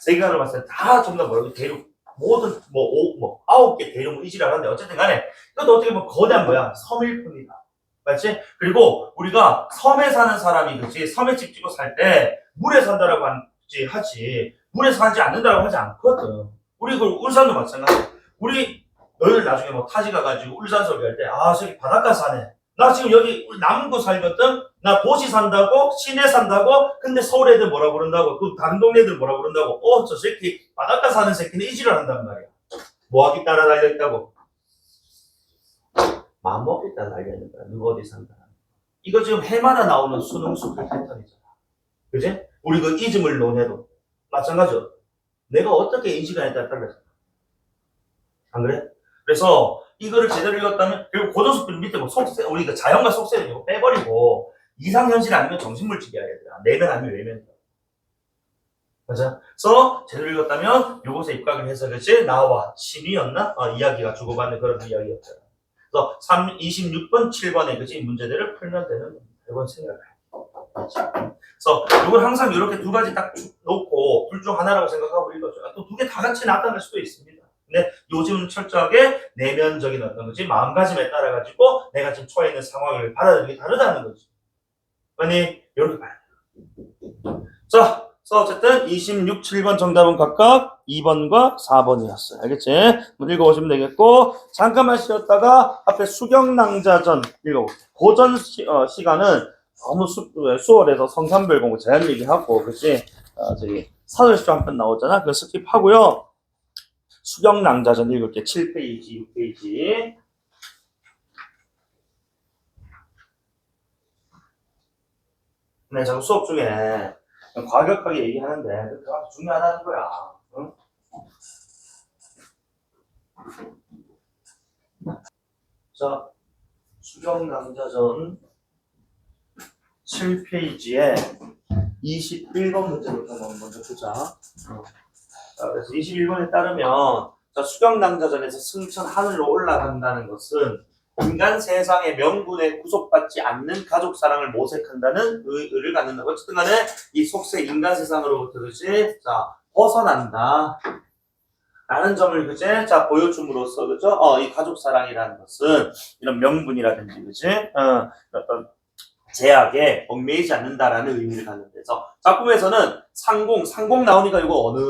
세계관으로 봤을 때 다 전부 다 뭐라고? 대륙 모든 9개 대륙 이지라는데 어쨌든 간에 이것도 어떻게 보면 거대한 뭐야? 섬일 뿐이다. 맞지? 그리고 우리가 섬에 사는 사람이, 그치? 섬에 집 짓고 살 때 물에 산다라고 하지 물에 살지 않는다고 하지 않거든. 우리 그 울산도 마찬가지. 우리 너희들 나중에 뭐 타지 가가지고 울산 소리 할 때 저기 바닷가 사네. 나 지금 여기 남구 살거든? 나 도시 산다고? 시내 산다고? 근데 서울 애들 뭐라 부른다고? 그 다른 동네 애들 뭐라 부른다고? 저 새끼, 바닷가 사는 새끼는 이지를 한단 말이야. 뭐하기 따라 달려있다고? 마음먹기 따라 달려있는 거야. 누가 어디 산다. 이거 지금 해마다 나오는 수능 수필 패턴이잖아. 그지? 우리 그 이즘을 논해도. 마찬가지로. 내가 어떻게 인식하냐에 따라 달렸어. 안 그래? 그래서 이거를 제대로 읽었다면, 그리고 고전수필 밑에 뭐 속세, 우리 그 자연과 속세는 이거 빼버리고, 이상현실 아니면 정신물질이야, 얘들아. 내면 아니면 외면. 맞아? 그래서 제대로 읽었다면, 요것에 입각을 해서, 그치? 나와 신이었나? 이야기가 주고받는 그런 이야기였잖아. 그래서 26번, 7번의 그치? 문제들을 풀면 되는 그런 생각을 해. 그래서 이걸 항상 이렇게 두 가지 딱 놓고 둘 중 하나라고 생각하고 읽어줘요. 또 두 개 다 같이 나타날 수도 있습니다. 근데 요즘은 철저하게 내면적인 어떤 거지 마음가짐에 따라 가지고 내가 지금 처해 있는 상황을 받아들이기 다르다는 거지. 아니 이렇게 봐야 돼요. 자, 그래서 어쨌든 26, 7번 정답은 각각 2번과 4번이었어요. 알겠지? 한번 읽어보시면 되겠고 잠깐만 쉬었다가 앞에 수경낭자전 읽어볼게요. 고전 시간은 너무 수월해서 성산별 공부 제한 얘기하고 그치? 저기 사설시험 한편 나오잖아. 그거 스킵하고요. 수경낭자전 읽을게. 7페이지, 6페이지. 네, 자꾸 수업 중에 과격하게 얘기하는데 그게 아주 중요하다는 거야. 응? 자, 수경낭자전 7페이지에 21번 문제부터 먼저 보자. 그래서 21번에 따르면 수경낭자전에서 승천 하늘로 올라간다는 것은 인간 세상의 명분에 구속받지 않는 가족 사랑을 모색한다는 의의를 갖는다고. 어쨌든 간에 이 속세 인간 세상으로부터 그치? 벗어난다. 라는 점을 그제 보여줌으로써 그죠? 이 가족 사랑이라는 것은 이런 명분이라든지 그지? 어떤 제약에 얽매이지 않는다라는 의미를 갖는 데서 작품에서는 상공 나오니까 이거 어느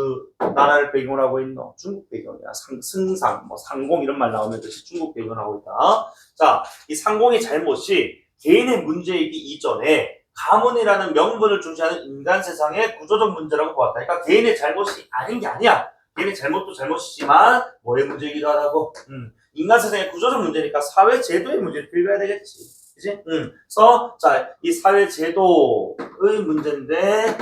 나라를 배경으로 하고 있노? 중국 배경이야. 승상, 상공 이런 말 나오면 그것이 중국 배경으로 하고 있다. 자, 이 상공의 잘못이 개인의 문제이기 이전에 가문이라는 명분을 중시하는 인간 세상의 구조적 문제라고 보았다. 그러니까 개인의 잘못이 아닌 게 아니야. 개인의 잘못도 잘못이지만 뭐의 문제이기도 하다고. 인간 세상의 구조적 문제니까 사회 제도의 문제를 읽어야 되겠지. 그치? 그래서 이 사회 제도의 문제인데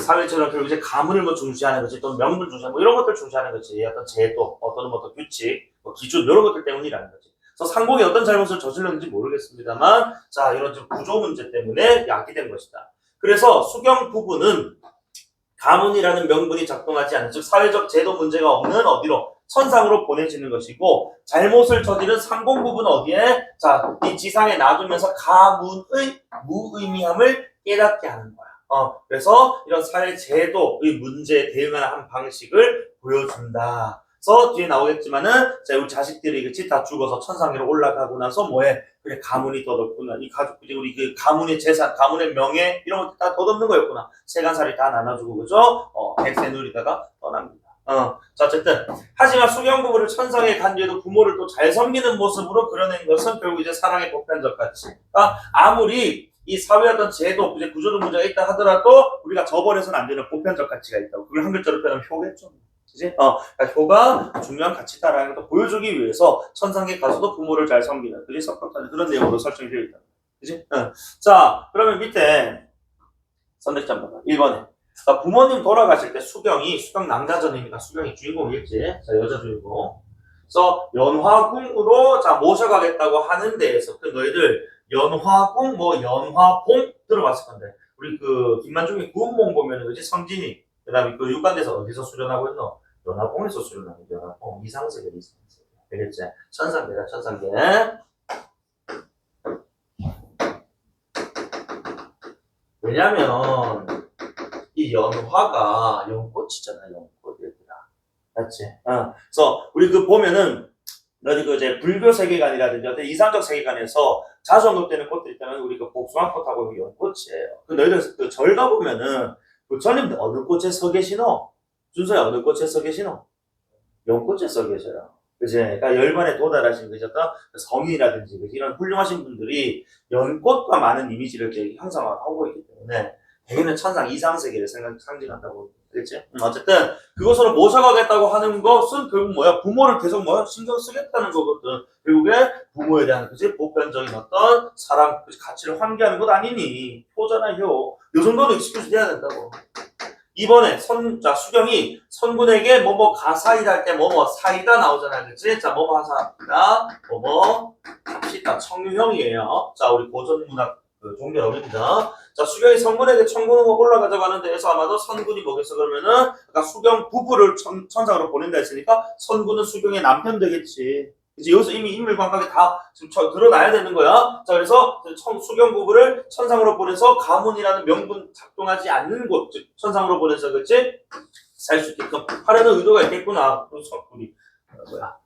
사회 제도는 결국 이제 가문을 중시하는 거지, 또 명분 중시하는 이런 것들 중시하는 거지. 어떤 제도, 어떤 규칙, 기준 이런 것들 때문이라는 거지. 그래서 상공이 어떤 잘못을 저질렀는지 모르겠습니다만, 이런 구조 문제 때문에 양기된 것이다. 그래서 수경 부부는 가문이라는 명분이 작동하지 않는, 즉 사회적 제도 문제가 없는 어디로? 천상으로 보내지는 것이고, 잘못을 저지른 상공 부부는 어디에? 이 지상에 놔두면서 가문의 무의미함을 깨닫게 하는 거야. 그래서 이런 사회 제도의 문제에 대응하는 한 방식을 보여준다. 그래서 뒤에 나오겠지만은, 우리 자식들이 그치 다 죽어서 천상계로 올라가고 나서 뭐해? 그래, 가문이 덧없구나. 이 가족들이 우리 그 가문의 재산, 가문의 명예 이런 것들 다 덧없는 거였구나. 세간살이 다 나눠주고 그죠? 백세 누리다가 떠납니다. 어쨌든 하지만 수경 부부를 천상에 간 뒤에도 부모를 또 잘 섬기는 모습으로 그려낸 것은 결국 이제 사랑의 보편적 가치. 아무리 이 사회 어떤 제도, 이제 구조적 문제가 있다 하더라도 우리가 저버려서는 안 되는 보편적 가치가 있다고. 그걸 한 글자로 표현하면 효겠죠. 그지? 그러니까 효가 중요한 가치다라는 것도 보여주기 위해서 천상에 가서도 부모를 잘 섬기는, 그지? 섭섭하는 그런 내용으로 설정이 되어 있다. 그지? 자, 그러면 밑에 선택장 봐봐. 1번에. 부모님 돌아가실 때 수경 낭자전이니까 수경이 주인공이겠지. 여자 주인공. 그래서 연화궁으로 모셔가겠다고 하는 데에서 그 너희들 연화궁, 연화봉 들어봤을 건데, 우리 그 김만중의 구운봉 보면은 그지? 성진이 그다음에 그 육관에서 어디서 수련하고 있노? 연화봉에서 수련하고 있노. 연화봉 이상세계. 되겠지? 천상계다, 천상계. 왜냐면 이 연화가 연꽃이잖아, 연꽃 얘들아. 맞지? 그래서 우리 그 보면은 너희 그 이제 불교 세계관이라든지 어떤 이상적 세계관에서 자주 언급되는 꽃들 있다면 우리 그 복숭아꽃하고 연꽃이에요. 그 너희들 그 절 가보면은 그 절님들 어느 꽃에 서 계시노? 준서야 어느 꽃에 서 계시노? 연꽃에 서 계셔요. 그지? 그러니까 열반에 도달하신 그죠? 어떤 성인이라든지 그지? 이런 훌륭하신 분들이 연꽃과 많은 이미지를 이제 형상화하고 있기 때문에 대개는 천상 이상세계를 상징한다고 그랬지? 어쨌든 그것으로 모셔가겠다고 하는 것은 결국 뭐야? 부모를 계속 뭐야? 신경 쓰겠다는 거거든. 결국에 부모에 대한 그지? 보편적인 어떤 사랑, 그치? 가치를 환기하는 것 아니니? 효잖아, 효. 요 정도는 익스큐즈 돼야 된다고. 이번에 자, 수경이 선군에게 뭐뭐 가사이다 할 때 뭐뭐 사이다 나오잖아. 그치? 자, 뭐뭐 하사이다. 뭐뭐 합시다. 청유형이에요. 자, 우리 고전문학 종교 어렵니다. 자, 수경이 선군에게 청군을 올라가자고 하는 데에서 아마도 선군이 뭐겠어? 그러면은, 아까 수경 부부를 천상으로 보낸다 했으니까 선군은 수경의 남편 되겠지. 이제 여기서 이미 인물 관각이 다 지금 드러나야 되는 거야. 자, 그래서 수경 부부를 천상으로 보내서 가문이라는 명분 작동하지 않는 곳, 즉 천상으로 보내서 그렇지 살 수 있게끔 하려는 의도가 있겠구나. 우리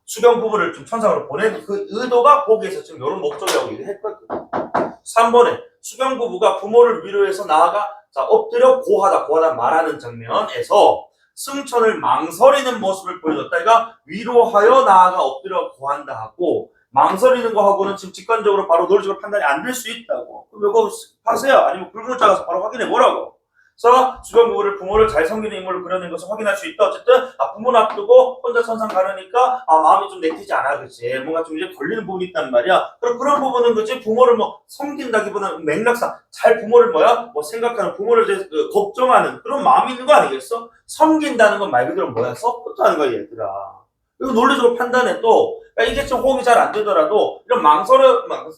수경 부부를 좀 천상으로 보내는 그 의도가 거기에서 지금 이런 목적이라고 얘기했거든. 3번에 수경 부부가 부모를 위로해서 나아가 자 엎드려 고하다 말하는 장면에서 승천을 망설이는 모습을 보여줬다. 그러니까 위로하여 나아가 엎드려 고한다 하고 망설이는 거하고는 지금 직관적으로 바로 논리적으로 판단이 안 될 수 있다고. 그럼 이거 하세요. 아니면 굵은자 가서 바로 확인해 보라고. 그래서 주변 부부를 부모를 잘 섬기는 인물로 그려낸 것을 확인할 수 있다. 어쨌든 부모는 앞두고 혼자 천상 가려니까 마음이 좀 내키지 않아. 그치? 뭔가 좀 이제 걸리는 부분이 있단 말이야. 그런 부분은 그치? 부모를 뭐 섬긴다기보다는 맥락상 잘 부모를 뭐 생각하는 부모를 이제 걱정하는 그런 마음이 있는 거 아니겠어? 섬긴다는 건 말 그대로 뭐야? 서포트하는 거야 얘들아. 그리고 논리적으로 판단해 또 그러니까 이게 좀 호응이 잘 안 되더라도 이런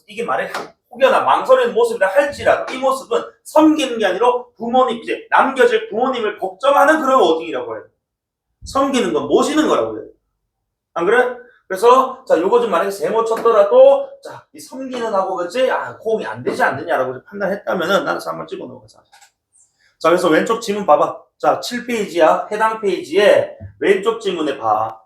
이게 말해 혹여나 망설이는 모습이라 할지라도 이 모습은 섬기는 게 아니라 부모님 이제 남겨질 부모님을 걱정하는 그런 워딩이라고 해요. 섬기는 건 모시는 거라고 해요. 안 그래? 그래서 자 요거 좀 만약에 세모 쳤더라도 자 이 섬기는 하고 그치? 호응이 안 되지 않느냐라고 판단했다면은 나는 한번 찍어 놓으면서 자 그래서 왼쪽 지문 봐봐. 자 7페이지야. 해당 페이지에 왼쪽 지문에 봐.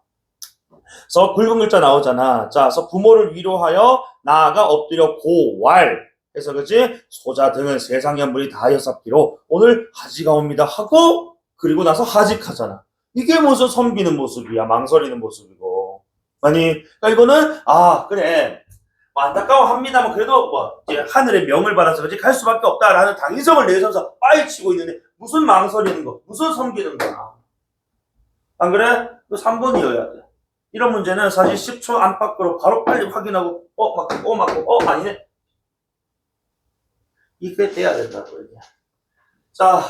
그래서 굵은 글자 나오잖아. 자, 그래서 부모를 위로하여 나아가 엎드려 고왈 해서 그치? 소자 등은 세상 연물이 다 여sap기로 오늘 하지가 옵니다 하고 그리고 나서 하직하잖아. 이게 무슨 섬기는 모습이야. 망설이는 모습이고. 아니, 그러니까 이거는 그래. 안타까워합니다만 그래도 이제 하늘의 명을 받아서 그치? 갈 수밖에 없다라는 당위성을 내세워서 빠이치고 있는데 무슨 망설이는 거, 무슨 섬기는 거야. 안 그래? 그 3번이어야 돼. 이런 문제는 사실 10초 안팎으로 바로 빨리 확인하고 맞고 아니네. 이게 돼야 된다고 이제. 자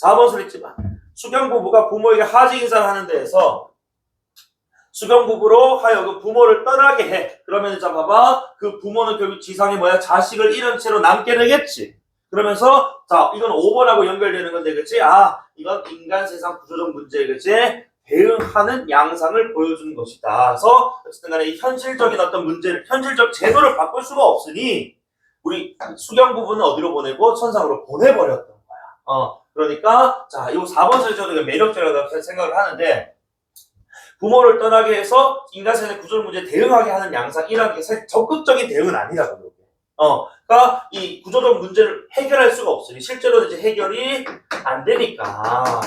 4번 슬릭지만 수경 부부가 부모에게 하직 인사를 하는 데에서 수경 부부로 하여금 부모를 떠나게 해. 그러면 자 봐봐 그 부모는 결국 지상에 자식을 잃은 채로 남게 되겠지. 그러면서 자 이건 5번하고 연결되는 건데 그치? 이건 인간 세상 구조적 문제 그치? 대응하는 양상을 보여주는 것이다. 그래서 어쨌든 간에 이 현실적인 어떤 문제를 현실적 제도를 바꿀 수가 없으니 우리 수경 부부는 어디로 보내고 천상으로 보내버렸던 거야. 그러니까 자, 이 4번 설정은 매력적이라고 생각을 하는데 부모를 떠나게 해서 인간 세상의 구조적 문제에 대응하게 하는 양상 이런 게 사실 적극적인 대응은 아니라고. 그러니까 이 구조적 문제를 해결할 수가 없으니 실제로 이제 해결이 안 되니까.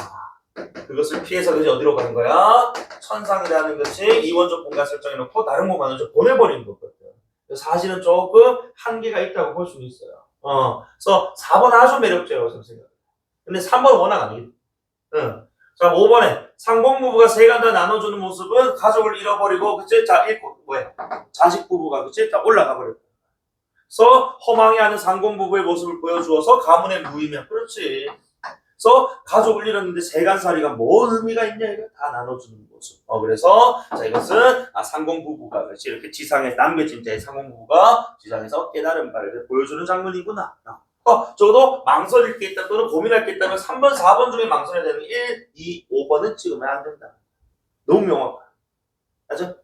그것을 피해서 이제 어디로 가는 거야? 천상이라는 것이 이원적 공간 설정해놓고 다른 공간을 좀 보내버리는 거거든. 사실은 조금 한계가 있다고 볼 수 있어요. 그래서 4번 아주 매력적이라고 생각해요. 근데 3번 워낙 아니거든. 자, 5번에 상공부부가 세간 다 나눠주는 모습은 가족을 잃어버리고, 그치? 자, 자식 부부가, 그치? 자, 올라가 버렸다. 그래서 허망해하는 상공부부의 모습을 보여주어서 가문의 무의미함. 그렇지. 그래서 가족을 잃었는데 세간살이가 뭔 의미가 있냐 이거 다 나눠주는 모습. 그래서 자 이것은 상공부부가 그렇지 이렇게 지상에 남겨진 자 상공부부가 지상에서 깨달은 바를 보여주는 장면이구나. 적어도 망설일 게 있다 또는 고민할 게 있다면 3번, 4번 중에 망설여야 되는 1, 2, 5번은 찍으면 안 된다. 너무 명확해. 맞죠?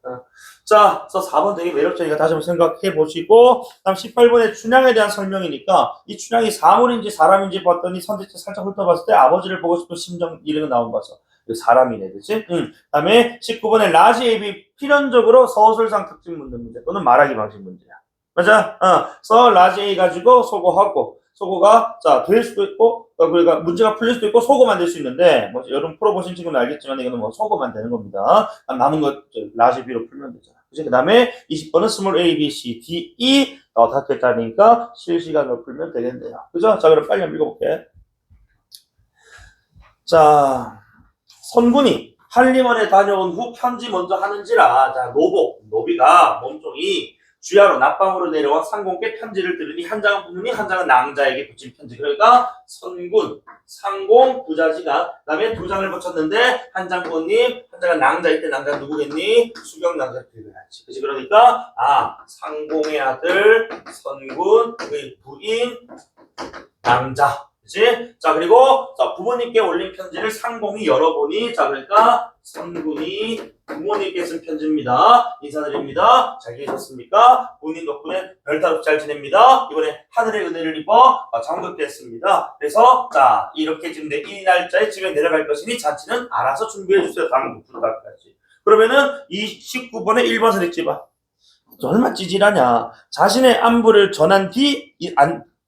자, 그래서 4번 되게 매력적이니까 다시 한번 생각해 보시고, 다음 18번에 춘향에 대한 설명이니까, 이 춘향이 사물인지 사람인지 봤더니 선택지 살짝 훑어봤을 때 아버지를 보고 싶은 심정, 이런 거 나온 거 봤어. 사람이네, 그치? 다음에 19번에 라지앱이 필연적으로 서술상 특징 묻는 문제, 또는 말하기 방식 문제야. 맞아? 그래서 라지 A 가지고 소거하고, 속어가 자 될 수도 있고 그러니까 문제가 풀릴 수도 있고 속어만 될 수 있는데 뭐 여러분 풀어보신 친구는 알겠지만 이거는 뭐 속어만 되는 겁니다. 남은 거 라지 B로 풀면 되잖아. 그 다음에 20번은 스몰 A, B, C, D, E 다섯 개짜리니까 실시간으로 풀면 되겠네요. 그죠? 자 그럼 빨리 한번 읽어볼게. 자 선군이 한림원에 다녀온 후 편지 먼저 하는지라. 자 노비가 몸종이 주야로 낮방으로 내려와 상공께 편지를 들으니 한 장은 부모님 한 장은 낭자에게 붙인 편지. 그러니까 선군, 상공, 부자지가 그다음에 두 장을 붙였는데 한 장 부모님 한 장은 낭자일 때 낭자 누구겠니? 수경 낭자 들어야지. 그치? 그러니까 상공의 아들 선군 그의 부인 낭자. 그치? 자, 그리고, 자, 부모님께 올린 편지를 상공이 열어보니, 자, 그러니까, 선군이 부모님께 쓴 편지입니다. 인사드립니다. 잘 계셨습니까? 본인 덕분에 별탈 없이 잘 지냅니다. 이번에 하늘의 은혜를 입어 장급됐습니다. 그래서, 자, 이렇게 지금 이 날짜에 집에 내려갈 것이니 잔치는 알아서 준비해주세요. 다음 부탁까지. 그러면은, 이 19번에 1번 선택지 봐. 얼마 찌질하냐. 자신의 안부를 전한 뒤,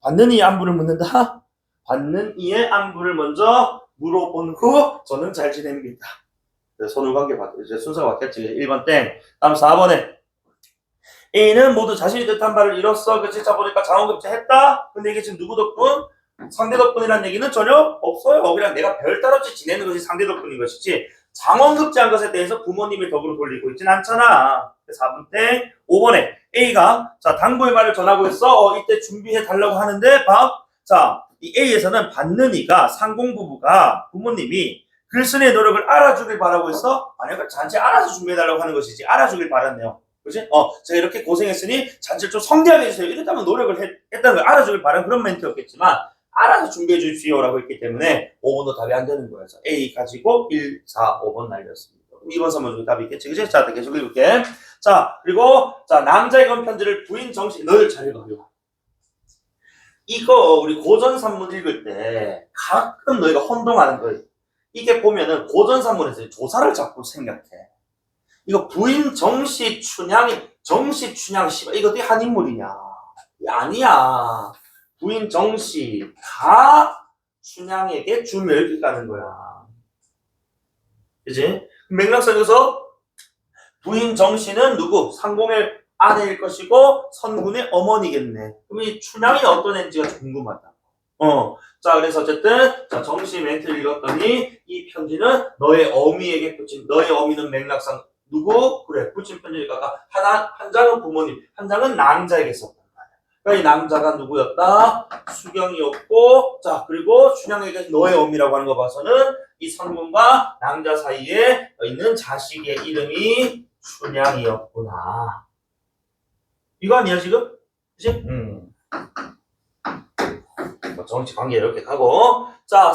받는 이 안부를 묻는다? 받는 이의 안부를 먼저 물어본 후 저는 잘 지냅니다. 선후 관계 받고 이제 순서가 바뀌었지. 1번 땡. 다음 4번에 A는 모두 자신이 뜻한 바를 이뤘어. 그치? 자 보니까 장원급제 했다. 근데 이게 지금 누구 덕분? 상대 덕분이라는 얘기는 전혀 없어요. 그냥 내가 별따 없이 지내는 것이 상대 덕분인 것이지 장원급제한 것에 대해서 부모님의 덕으로 돌리고 있진 않잖아. 4번 땡. 5번에 A가 자 당부의 말을 전하고 있어. 이때 준비해 달라고 하는데 자 이 A에서는 받는 이가 상공부부가 부모님이 글쓴이의 노력을 알아주길 바라고 있어? 아니야, 잔치 알아서 준비해달라고 하는 것이지. 알아주길 바랐네요. 그치? 제가 이렇게 고생했으니 잔치를 좀 성대하게 해주세요. 이랬다면 노력을 했다는 걸 알아주길 바라는 그런 멘트였겠지만 알아서 준비해 주십시오라고 했기 때문에 5번도 답이 안 되는 거예요. A 가지고 1, 4, 5번 날렸습니다. 2번, 3번 중에 답이 있겠지. 그치? 자, 계속 읽을게. 자, 그리고 자 남자의 건 편지를 부인 정씨 널 잘 읽어요. 이거 우리 고전산문 읽을 때 가끔 너희가 혼동하는 거예요. 이게 보면은 고전산문에서 조사를 자꾸 생각해. 이거 부인 정씨 춘향이 정씨 춘향 씨발 이것도 한 인물이냐? 아니야. 부인 정씨 다 춘향에게 주멸기 가는 거야. 그지? 맥락상에서 부인 정씨는 누구? 상공의 아내일 것이고 선군의 어머니겠네. 그럼 이 춘향이 어떤 애인지가 궁금하다. 자 그래서 어쨌든 자 정씨 멘트를 읽었더니 이 편지는 너의 어미에게 붙인 너의 어미는 맥락상 누구? 그래 붙인 편지니까 한 장은 부모님 한 장은 낭자에게 썼단 말이야. 그러니까 이 낭자가 누구였다? 수경이었고 자 그리고 춘향에게 너의 어미라고 하는 거 봐서는 이 선군과 낭자 사이에 있는 자식의 이름이 춘향이었구나. 이거 아니야 지금? 그치? 정치 관계 이렇게 가고 자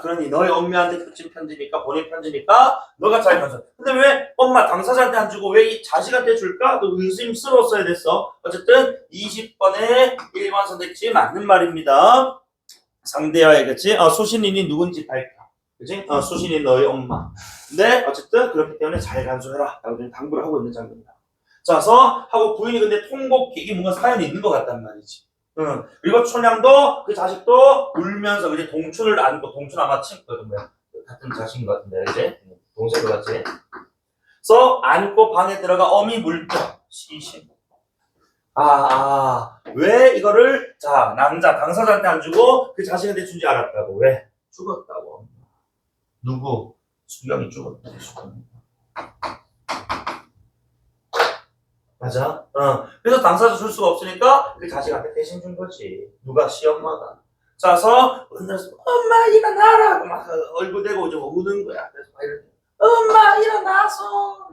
그러니 너희 엄마한테 붙인 편지니까 보낸 편지니까 너가 잘 가져. 근데 왜 엄마 당사자한테 안 주고 왜 이 자식한테 줄까? 너 의심스러웠어야 됐어. 어쨌든 20번에 1번 선택지 맞는 말입니다. 상대와의 그치? 수신인이 누군지 밝혀. 그치? 수신인 너희 엄마. 근데 어쨌든 그렇기 때문에 잘 간수해라 라고 좀 당부를 하고 있는 장면이다. 자서 하고 부인이 근데 통곡기 이게 뭔가 사연이 있는 것 같단 말이지. 그리고 춘향도 그 자식도 울면서 그지 동춘을 안고 동춘 아마 뭐야 같은 자식인 것 같은데 이제 동생도 같지. 그래서 안고 방에 들어가 어미 물결 시신. 왜 이거를 자 남자 당사자한테 안 주고 그 자식한테 준지 알았다고. 왜? 죽었다고. 누구? 수경이 죽었다. 맞아. 그래서 당사자 줄 수가 없으니까 그 자식한테 대신 준 거지. 누가? 시엄마가. 자서 엄마 일어나라 막 얼굴 대고 좀 우는 거야. 그래서 막 이렇게 엄마 일어나서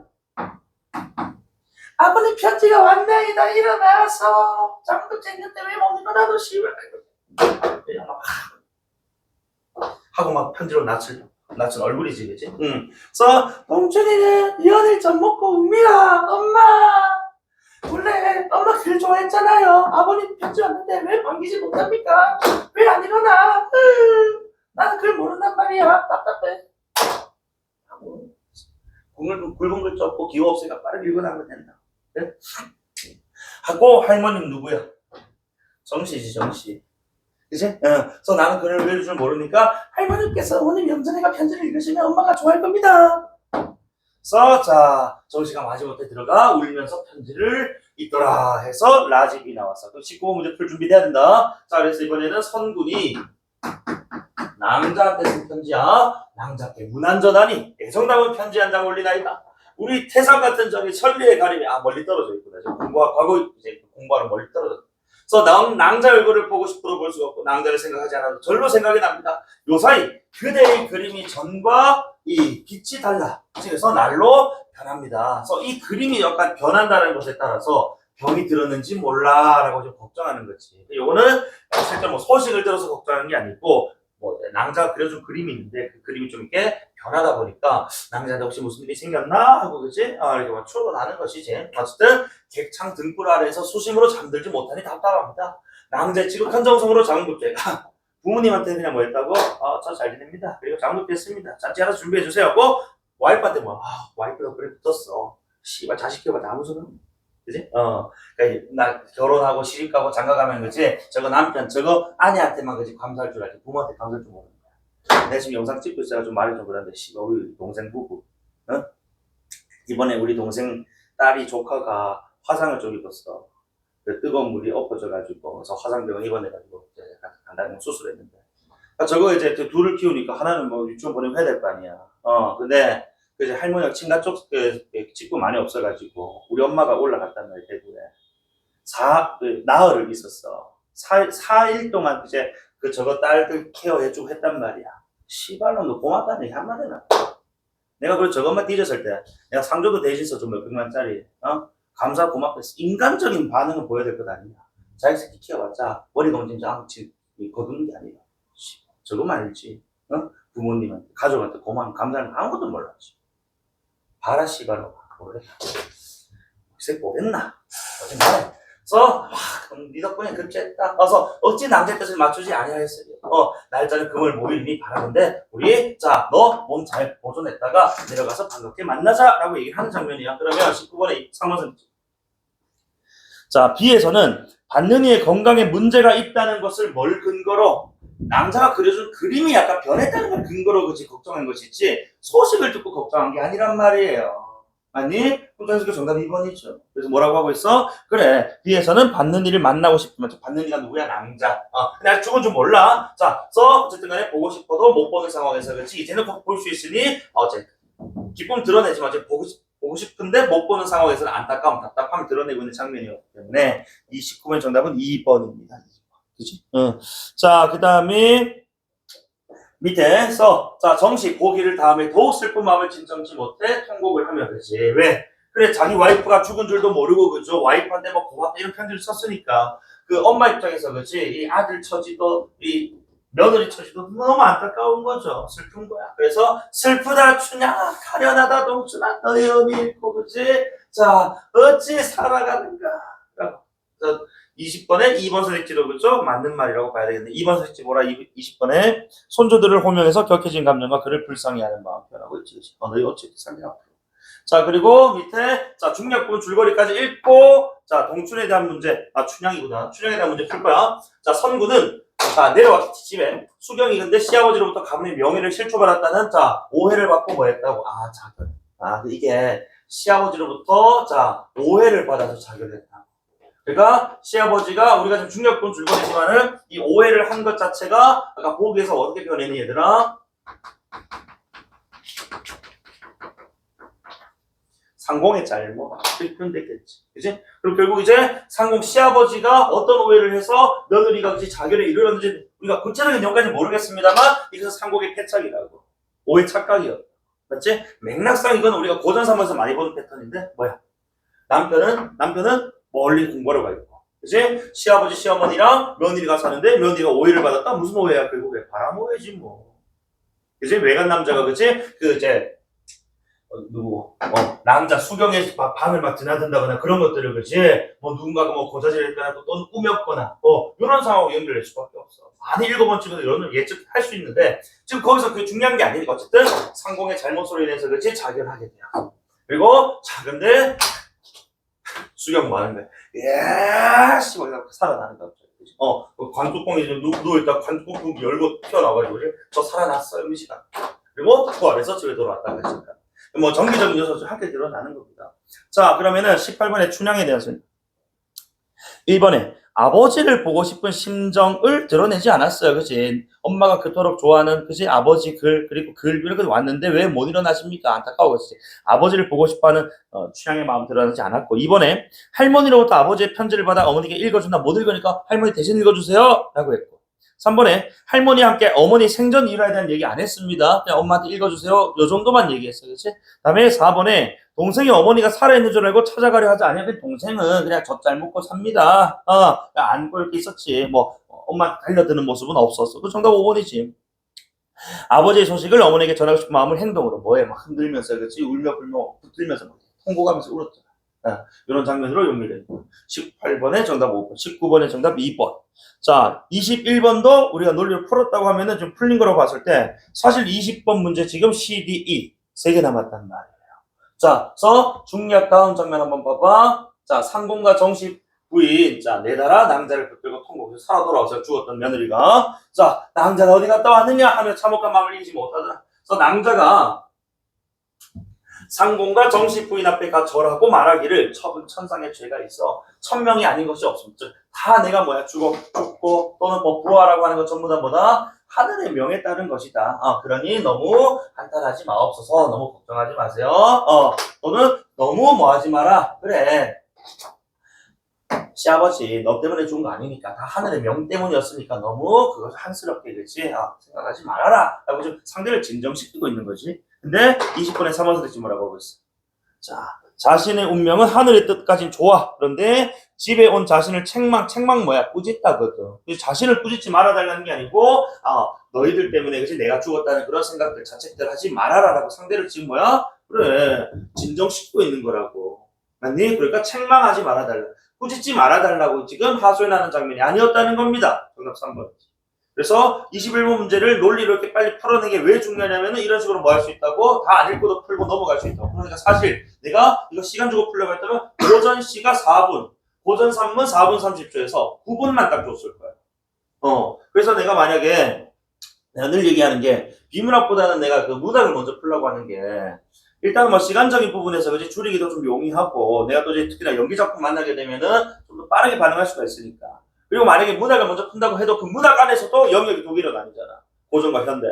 아버님 편지가 왔나이다. 일어나서 장급제 있는데 왜 못 일어나도 씨발 하고 막 편지로 낯은 얼굴이지 그치? 그래서 동춘이는 연일 젖 먹고 웁니다. 엄마 원래 엄마 글 좋아했잖아요. 아버님 편지 왔는데 왜 반기지 못합니까? 왜 안 일어나? 나는 글 모른단 말이야. 답답해. 하고 굵은 글 적고 기호 없으니까 빠르게 읽어나가면 된다. 그래? 하고 할머니는 누구야? 정씨지 정씨. 그치? 그래서 나는 그를 외울 줄 모르니까 할머니께서 오늘 영전이가 편지를 읽으시면 엄마가 좋아할 겁니다. 그래서 자 정시가 마지못해 들어가 울면서 편지를 읽더라 해서 라집이 나왔어. 그럼 19번 문제 풀 준비돼야 된다. 자 그래서 이번에는 선군이 낭자한테 쓴 편지야. 낭자께 무난전하니 애정담은 편지 한 장 올리나이다. 우리 태산 같은 저기 천리의 가림이 멀리 떨어져 있구나. 공부하고 이제 공부하러 멀리 떨어져. 그래서 낭자 얼굴을 보고 싶어도 볼 수가 없고 낭자를 생각하지 않아도 절로 생각이 납니다. 요사이 그대의 그림이 전과 이 빛이 달라. 그래서 날로 변합니다. 그래서 이 그림이 약간 변한다는 것에 따라서 병이 들었는지 몰라라고 좀 걱정하는 거지. 요거는 실제 뭐 소식을 들어서 걱정하는 게 아니고 뭐 낭자가 그려준 그림이 있는데 그 그림이 좀 이렇게 변하다 보니까 낭자한테 혹시 무슨 일이 생겼나 하고 그지? 이렇게 막 추론하는 것이지. 어쨌든 객창 등불 아래에서 수심으로 잠들지 못하니 답답합니다. 낭자의 지극한 정성으로 장급제가 부모님한테 그냥 뭐 했다고? 저 잘 지냅니다. 그리고 장급했습니다. 잔치 하나 준비해 주세요 하고 와이프한테 뭐 와이프가 그래 붙었어. 씨발 자식 키워봤자 아무 소용 없네. 그지? 그러니까 나 결혼하고 시집 가고 장가 가면 그지? 저거 남편 저거 아내한테만 그지 감사할 줄 알지 부모한테 감사할 줄 모르는 거야. 내가 지금 영상 찍고 있어가 좀 말이 좀 그런데 씨발 우리 동생 부부 이번에 우리 동생 딸이 조카가 화상을 좀 입었어. 그 뜨거운 물이 엎어져가지고 그래서 화상병원 입원해가지고 이제 간단히 수술했는데 저거 이제 둘을 키우니까 하나는 뭐 유치원 보내면 해야 될 거 아니야. 근데 이제 할머니가 친가 쪽 직구 많이 없어가지고 우리 엄마가 올라갔단 말이야 대구에. 나흘을 있었어. 4일 동안 이제 저거 딸들 케어해주고 했단 말이야. 시발로 너 고맙다는 얘기 한마디나. 내가 그래 저것만 뒤졌을 때 내가 상조도 대신 써줘 몇백만짜리 감사 고맙다. 인간적인 반응을 보여야 될 것 아니야. 자기 새끼 키워봤자 머리 검진 장치 거두는 게 아니라 저거만 알지. 부모님한테 가족한테 고마운 감사는 아무것도 몰랐지. 봐라 씨발로 모르겠다. 글쎄 뭐겠나. 그래서 네 덕분에 그렇게 했다. 그래서 어찌 남자의 뜻을 맞추지 아니하였으리. 날짜는 금을 모이니 바라는데 우리 자 너 몸 잘 보존했다가 내려가서 반갑게 만나자라고 얘기를 하는 장면이야. 그러면 19번에 상관선 자 B에서는 받는 이의 건강에 문제가 있다는 것을 뭘 근거로 남자가 그려준 그림이 약간 변했다는 걸 근거로 그치 걱정한 것이지 소식을 듣고 걱정한 게 아니란 말이에요. 아니? 그래서 정답 2번이죠. 그래서 뭐라고 하고 있어? 그래 B에서는 받는 이를 만나고 싶으면 받는 이가 누구야? 남자. 내가 죽은 줄 몰라. 자, 어쨌든 간에 보고 싶어도 못 보는 상황에서 그렇지 이제는 꼭 볼 수 있으니 어쨌든 기쁨 드러내지만 이제 보고 싶은데 못 보는 상황에서는 안타까움, 답답함을 드러내고 있는 장면이었기 때문에 이 19번 정답은 2번입니다. 그치? 자, 그 다음에 밑에 자 정시 보기를 다음에 더욱 슬픈 마음을 진정치 못해 통곡을 하며 그러지. 왜? 그래 자기 와이프가 죽은 줄도 모르고 그죠? 와이프한테 뭐 고맙다 이런 편지를 썼으니까 그 엄마 입장에서 그지? 이 아들 처지도 이 며느리 처지도 너무 안타까운 거죠. 슬픈 거야. 그래서 슬프다 춘향아 가련하다 동춘아 너의 음이 잃고 그지? 자 어찌 살아가는가? 20번에 2번 선택지로 그죠? 맞는 말이라고 봐야 되겠네. 2번 선택지 뭐라 20번에 손주들을 호명해서 격해진 감정과 그를 불쌍히하는 마음 표현하고 있지. 너희 어찌 살냐. 자 그리고 밑에 자 중력부분 줄거리까지 읽고 자 동춘에 대한 문제 춘향이구나. 춘향에 대한 문제 풀 거야. 자 선구는 자 내려왔지 집에 수경이 근데 시아버지로부터 가문의 명예를 실추받았다는 자 오해를 받고 뭐 했다고 자결. 이게 시아버지로부터 자 오해를 받아서 자결했다. 그러니까 시아버지가 우리가 지금 중력본 줄거리지만은 이 오해를 한 것 자체가 아까 보기에서 어떻게 표현했니 얘들아? 상공의 잘못 이렇게 표현됐겠지, 그지? 그럼 결국 이제 상공 시아버지가 어떤 오해를 해서 며느리가 그지 자결에 이르렀는지 우리가 구체적인 내용까지 모르겠습니다만 이것은 상공의 패착이라고 오해 착각이었다, 맞지? 맥락상 이건 우리가 고전사문에서 많이 보는 패턴인데 뭐야? 남편은 멀리 공부하러 가 있고, 그치? 시아버지, 시어머니랑 며느리가 사는데 며느리가 오해를 받았다? 무슨 오해야? 결국에 바람 오해지 뭐. 그치? 외간 남자가 그치? 남자 수경의 방을 막 드나든다거나 그런 것들을 그치? 뭐 누군가가 뭐 고자질을 했거나 또는 꾸몄거나 이런 상황으로 연결될 수밖에 없어. 많이 읽어본 친구들 이런 예측할 수 있는데 지금 거기서 그게 중요한 게 아니니까 어쨌든 상공의 잘못으로 인해서 그치? 자결하게 돼요. 그리고 근데 수경 뭐 하는 거야? 씨, 막 살아나는 거. 그 관뚜껑이 좀 누워있다 관뚜껑 열고 튀어나와가지고 저 살아났어요 이 시간. 그리고 부활해서 집에 돌아왔다고 했습니다. 뭐 정기적인 요소도 함께 드러나는 겁니다. 자, 그러면은 18번의 춘향에 대해서는 1번에 아버지를 보고 싶은 심정을 드러내지 않았어요. 그치? 엄마가 그토록 좋아하는, 그치? 아버지 글, 그리고 글, 이렇게 왔는데 왜 못 일어나십니까? 안타까워, 그치? 아버지를 보고 싶어 하는, 춘향의 마음 드러나지 않았고. 2번에 할머니로부터 아버지의 편지를 받아 어머니께 읽어준다. 못 읽으니까 할머니 대신 읽어주세요. 라고 했고. 3번에 할머니와 함께 어머니 생전 일화에 대한 얘기 안 했습니다. 그냥 엄마한테 읽어주세요. 요 정도만 얘기했어요. 그치? 다음에 4번에 동생이 어머니가 살아있는 줄 알고 찾아가려 하지 않으면 동생은 그냥 젖 잘 먹고 삽니다. 안고 이렇게 있었지. 뭐 엄마 달려드는 모습은 없었어. 그 정답 5번이지. 아버지의 소식을 어머니에게 전하고 싶은 마음을 행동으로 뭐해 막 흔들면서 그렇지 울며 불며 붙들면서 통곡하면서 울었잖아. 이런 장면으로 연결됩니다. 18번에 정답 5번, 19번에 정답 2번. 자, 21번도 우리가 논리를 풀었다고 하면은 좀 풀린 거라고 봤을 때 사실 20번 문제 지금 C, D, E 3개 남았단 말이에요. 자, 그래서 중략 다음 장면 한번 봐봐. 자, 상공과 정식 부인, 자, 내달아 낭자를 붙들고 통곡해서 살아 돌아와서 죽었던 며느리가, 자, 낭자가 어디 갔다 왔느냐 하며 참혹한 마음을 잊지 못하더라. 그래서 낭자가 상공과 정식 부인 앞에 가 절하고 말하기를 첩은 천상의 죄가 있어 천명이 아닌 것이 없습니다. 다 내가 뭐야 죽고 또는 뭐 부하라고 하는 것 전부 다 뭐다 하늘의 명에 따른 것이다. 그러니 너무 한탄하지 마옵소서. 너무 걱정하지 마세요. 또는 너무 뭐하지 마라. 그래. 시아버지 너 때문에 죽은 거 아니니까 다 하늘의 명 때문이었으니까 너무 그것을 한스럽게 그렇지 생각하지 말아라 라고 좀 상대를 진정시키고 있는 거지. 근데 20번에 3번 선택지 뭐라고 하고 있어. 자, 자신의 운명은 하늘의 뜻까진 좋아. 그런데 집에 온 자신을 책망 뭐야 꾸짖다거든. 자신을 꾸짖지 말아달라는 게 아니고 너희들 때문에 그치 내가 죽었다는 그런 생각들 자책들 하지 말아라라고 상대를 지금 뭐야 그래 진정시키고 있는 거라고. 맞니? 그러니까 책망하지 말아달라. 꾸짖지 말아달라고 지금 하소연하는 장면이 아니었다는 겁니다. 정답 3번. 그래서 21번 문제를 논리로 이렇게 빨리 풀어내는 게 왜 중요하냐면은 이런 식으로 뭐 할 수 있다고 다 안 읽고도 풀고 넘어갈 수 있다고. 그러니까 사실 내가 이거 시간 주고 풀려고 했다면 고전 시가 4분, 고전 3문 4분 30초에서 9분만 딱 줬을 거야. 그래서 내가 만약에 내가 늘 얘기하는 게 비문학보다는 내가 그 문학을 먼저 풀려고 하는 게 일단 뭐 시간적인 부분에서 그지 줄이기도 좀 용이하고 내가 또 이제 특히나 연기 작품 만나게 되면은 좀 더 빠르게 반응할 수가 있으니까. 그리고 만약에 문학을 먼저 푼다고 해도 그 문학 안에서도 영역이 두 개로 나뉘잖아. 고전과 현대.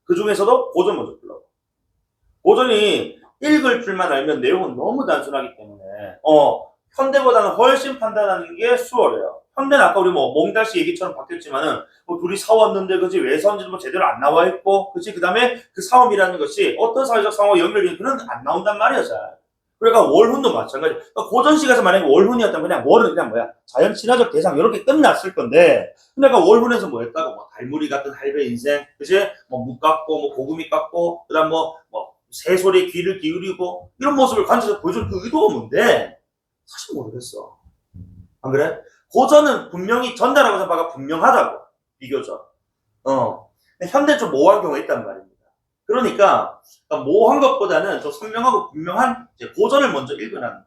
그 중에서도 고전 먼저 풀라고. 고전이 읽을 줄만 알면 내용은 너무 단순하기 때문에 현대보다는 훨씬 판단하는 게 수월해요. 현대는 아까 우리 뭐 몽달씨 얘기처럼 바뀌었지만은 뭐 둘이 싸웠는데 그지 왜 싸웠는지도 뭐 제대로 안 나와 있고 그지 그다음에 그 싸움이라는 것이 어떤 사회적 상황과 연결이 그런 안 나온단 말이야 잘. 그러니까 월훈도 마찬가지. 그러니까 고전시가서 만약에 월훈이었다면 그냥 월은 그냥 뭐야 자연 친화적 대상 이렇게 끝났을 건데 그러니까 월훈에서 뭐 했다고 뭐 달무리 같은 할배 인생 그지 뭐 묵 깎고 뭐 고구미 깎고 그다음 뭐 새소리에 귀를 기울이고 이런 모습을 관찰해서 보여주는 그 의도가 뭔데 사실 모르겠어. 안 그래? 고전은 분명히 전달하고자 바가 분명하다고 비교적. 근데 현대 좀 모호한 경우가 있단 말입니다. 그러니까 모호한 것보다는 좀 선명하고 분명한 이제 고전을 먼저 읽으라는 거.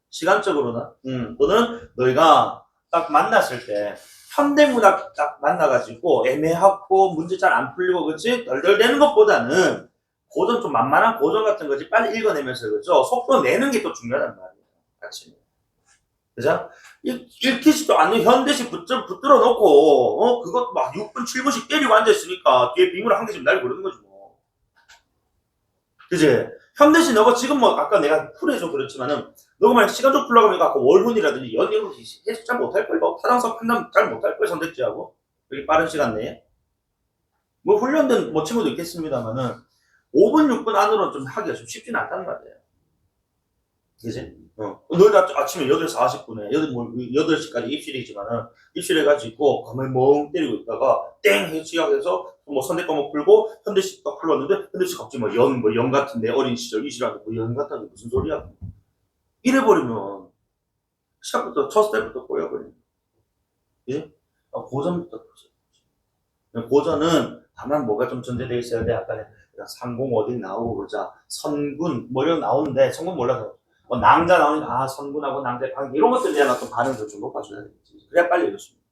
시간적으로나 또는 너희가 딱 만났을 때 현대문학 딱 만나가지고 애매하고 문제 잘 안 풀리고 그치 덜덜대는 것보다는 고전 좀 만만한 고전 같은 거지 빨리 읽어내면서 그죠 속도 내는 게 또 중요하단 말이에요. 같이. 그죠? 읽히지도 않는 현대식 붙들어 놓고 그것 막 6분 7분씩 때리고 앉아있으니까 뒤에 빙으로 한 개씩 날고 그러는 거지 뭐. 그지? 현대식 너가 지금 뭐 아까 내가 풀해서 그렇지만은 너가 만약 시간 좀 풀려고 하면 아까 월훈이라든지 연 이런 거 해석 잘 못할 걸. 타당성 판단 잘 못할 걸 선택지하고 여기 빠른 시간 내에 뭐 훈련된 뭐 친구도 있겠습니다만은 5분 6분 안으로 좀 하기가 좀 쉽지는 않단 말이에요. 그지? 너희들 아침에 8시 40분에 8시까지 입실이지만은 입실해가지고 가만히 멍 때리고 있다가 땡 시작해서 뭐 선대 과목 풀고 현대식 딱 풀었는데 현대식 갑자기 연 같은데 어린 시절 이 시간에 뭐 연 같다는 게 무슨 소리야? 이래버리면 시작부터 첫 스텝부터 꼬여버리는 그지? 고전부터 고전은 다만 뭐가 좀 전제되어 있어야 돼. 아까 상공 어디 나오고 그러자 선군 뭐 이런 나오는데 선군 몰라서 뭐 낭자 나오니까 선군하고 낭자의 관계 이런 것들에 대한 어떤 반응도 좀 높아줘야 되겠지. 그래야 빨리 읽을 수 있는.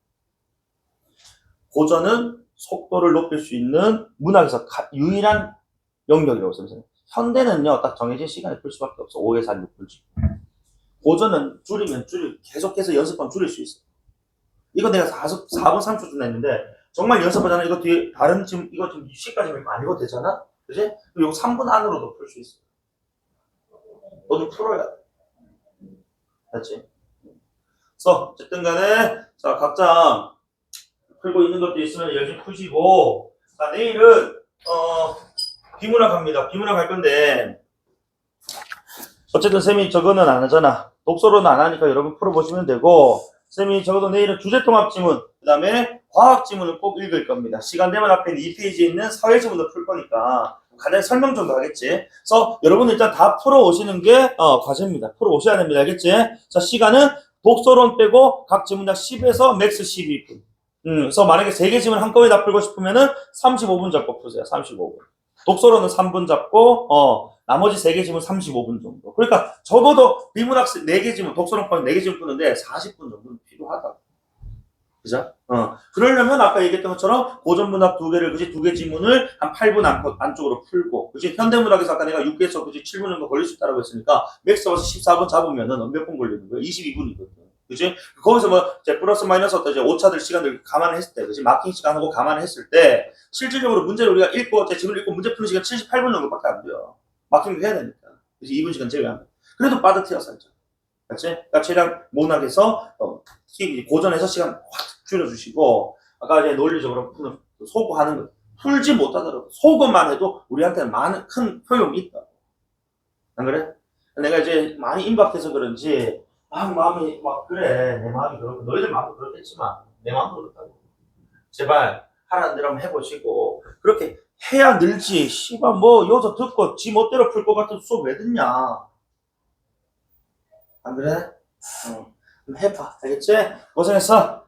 고전은 속도를 높일 수 있는 문학에서 유일한 영역이라고 써요. 현대는요, 딱 정해진 시간에 풀 수밖에 없어. 5에서 한 6분. 고전은 줄이면 계속해서 연습하면 줄일 수 있어. 이거 내가 4분 30초 준다 했는데, 정말 연습하잖아. 이거 뒤에, 지금, 이거 지금 10까지 안 읽어도 되잖아? 그지? 그리고 3분 안으로도 풀 수 있어. 너도 풀어야 돼. 됐지? 그래서, 어쨌든 간에, 자, 각자 풀고 있는 것도 있으면 열심히 푸시고, 자, 내일은, 비문학 합니다. 비문학 할 건데, 어쨌든 쌤이 저거는 안 하잖아. 독서로는 안 하니까 여러분 풀어보시면 되고, 쌤이 적어도 내일은 주제통합지문, 그 다음에 과학지문을 꼭 읽을 겁니다. 시간 되면 앞에 2페이지에 있는 사회지문도 풀 거니까 간단히 설명 정도 하겠지. 그래서 여러분 일단 다 풀어오시는 게 과제입니다. 풀어오셔야 됩니다. 알겠지? 자, 시간은 독서론 빼고 각 지문당 10에서 맥스 12분. 그래서 만약에 3개 지문 한꺼번에 다 풀고 싶으면은 35분 잡고 푸세요. 35분. 독서로는 3분 잡고, 나머지 3개 지문 35분 정도. 그러니까 적어도 비문학 4개 지문, 독서론 포함 4개 지문 푸는데 40분 정도는 필요하다. 그죠? 그러려면 아까 얘기했던 것처럼 고전문학 2개를, 그지? 2개 지문을 한 8분 안쪽으로 풀고, 그지? 현대문학에서 아까 내가 6에서, 그지? 7분 정도 걸릴 수 있다고 했으니까, 맥스 와서 14분 잡으면은 몇 분 걸리는 거예요? 22분이거든. 그지? 거기서 뭐, 이제 플러스 마이너스 어떤 이제 오차들 시간들 감안했을 때, 그지? 마킹 시간하고 감안했을 때, 실질적으로 문제를 우리가 읽고, 지문을 읽고 문제 푸는 시간 78분 정도밖에 안 돼요. 마킹도 해야 되니까. 그지? 2분 시간 제외하면. 그래도 빠듯해요, 살짝. 그치? 그러니까 최대한 문학에서, 고전에서 시간 확 줄여주시고, 아까 이제 논리적으로 푸는, 소구하는 거. 풀지 못하더라도, 소구만 해도 우리한테는 큰 효용이 있다. 안 그래? 내가 이제 많이 임박해서 그런지, 마음이 그래. 내 마음이 그렇고, 너희들 마음도 그렇겠지만, 내 마음도 그렇다고. 제발, 하라는 대로 한번 해보시고, 그렇게 해야 늘지. 씨발, 여기서 듣고, 지 멋대로 풀 것 같은 수업 왜 듣냐? 안 그래? 해봐. 알겠지? 고생했어.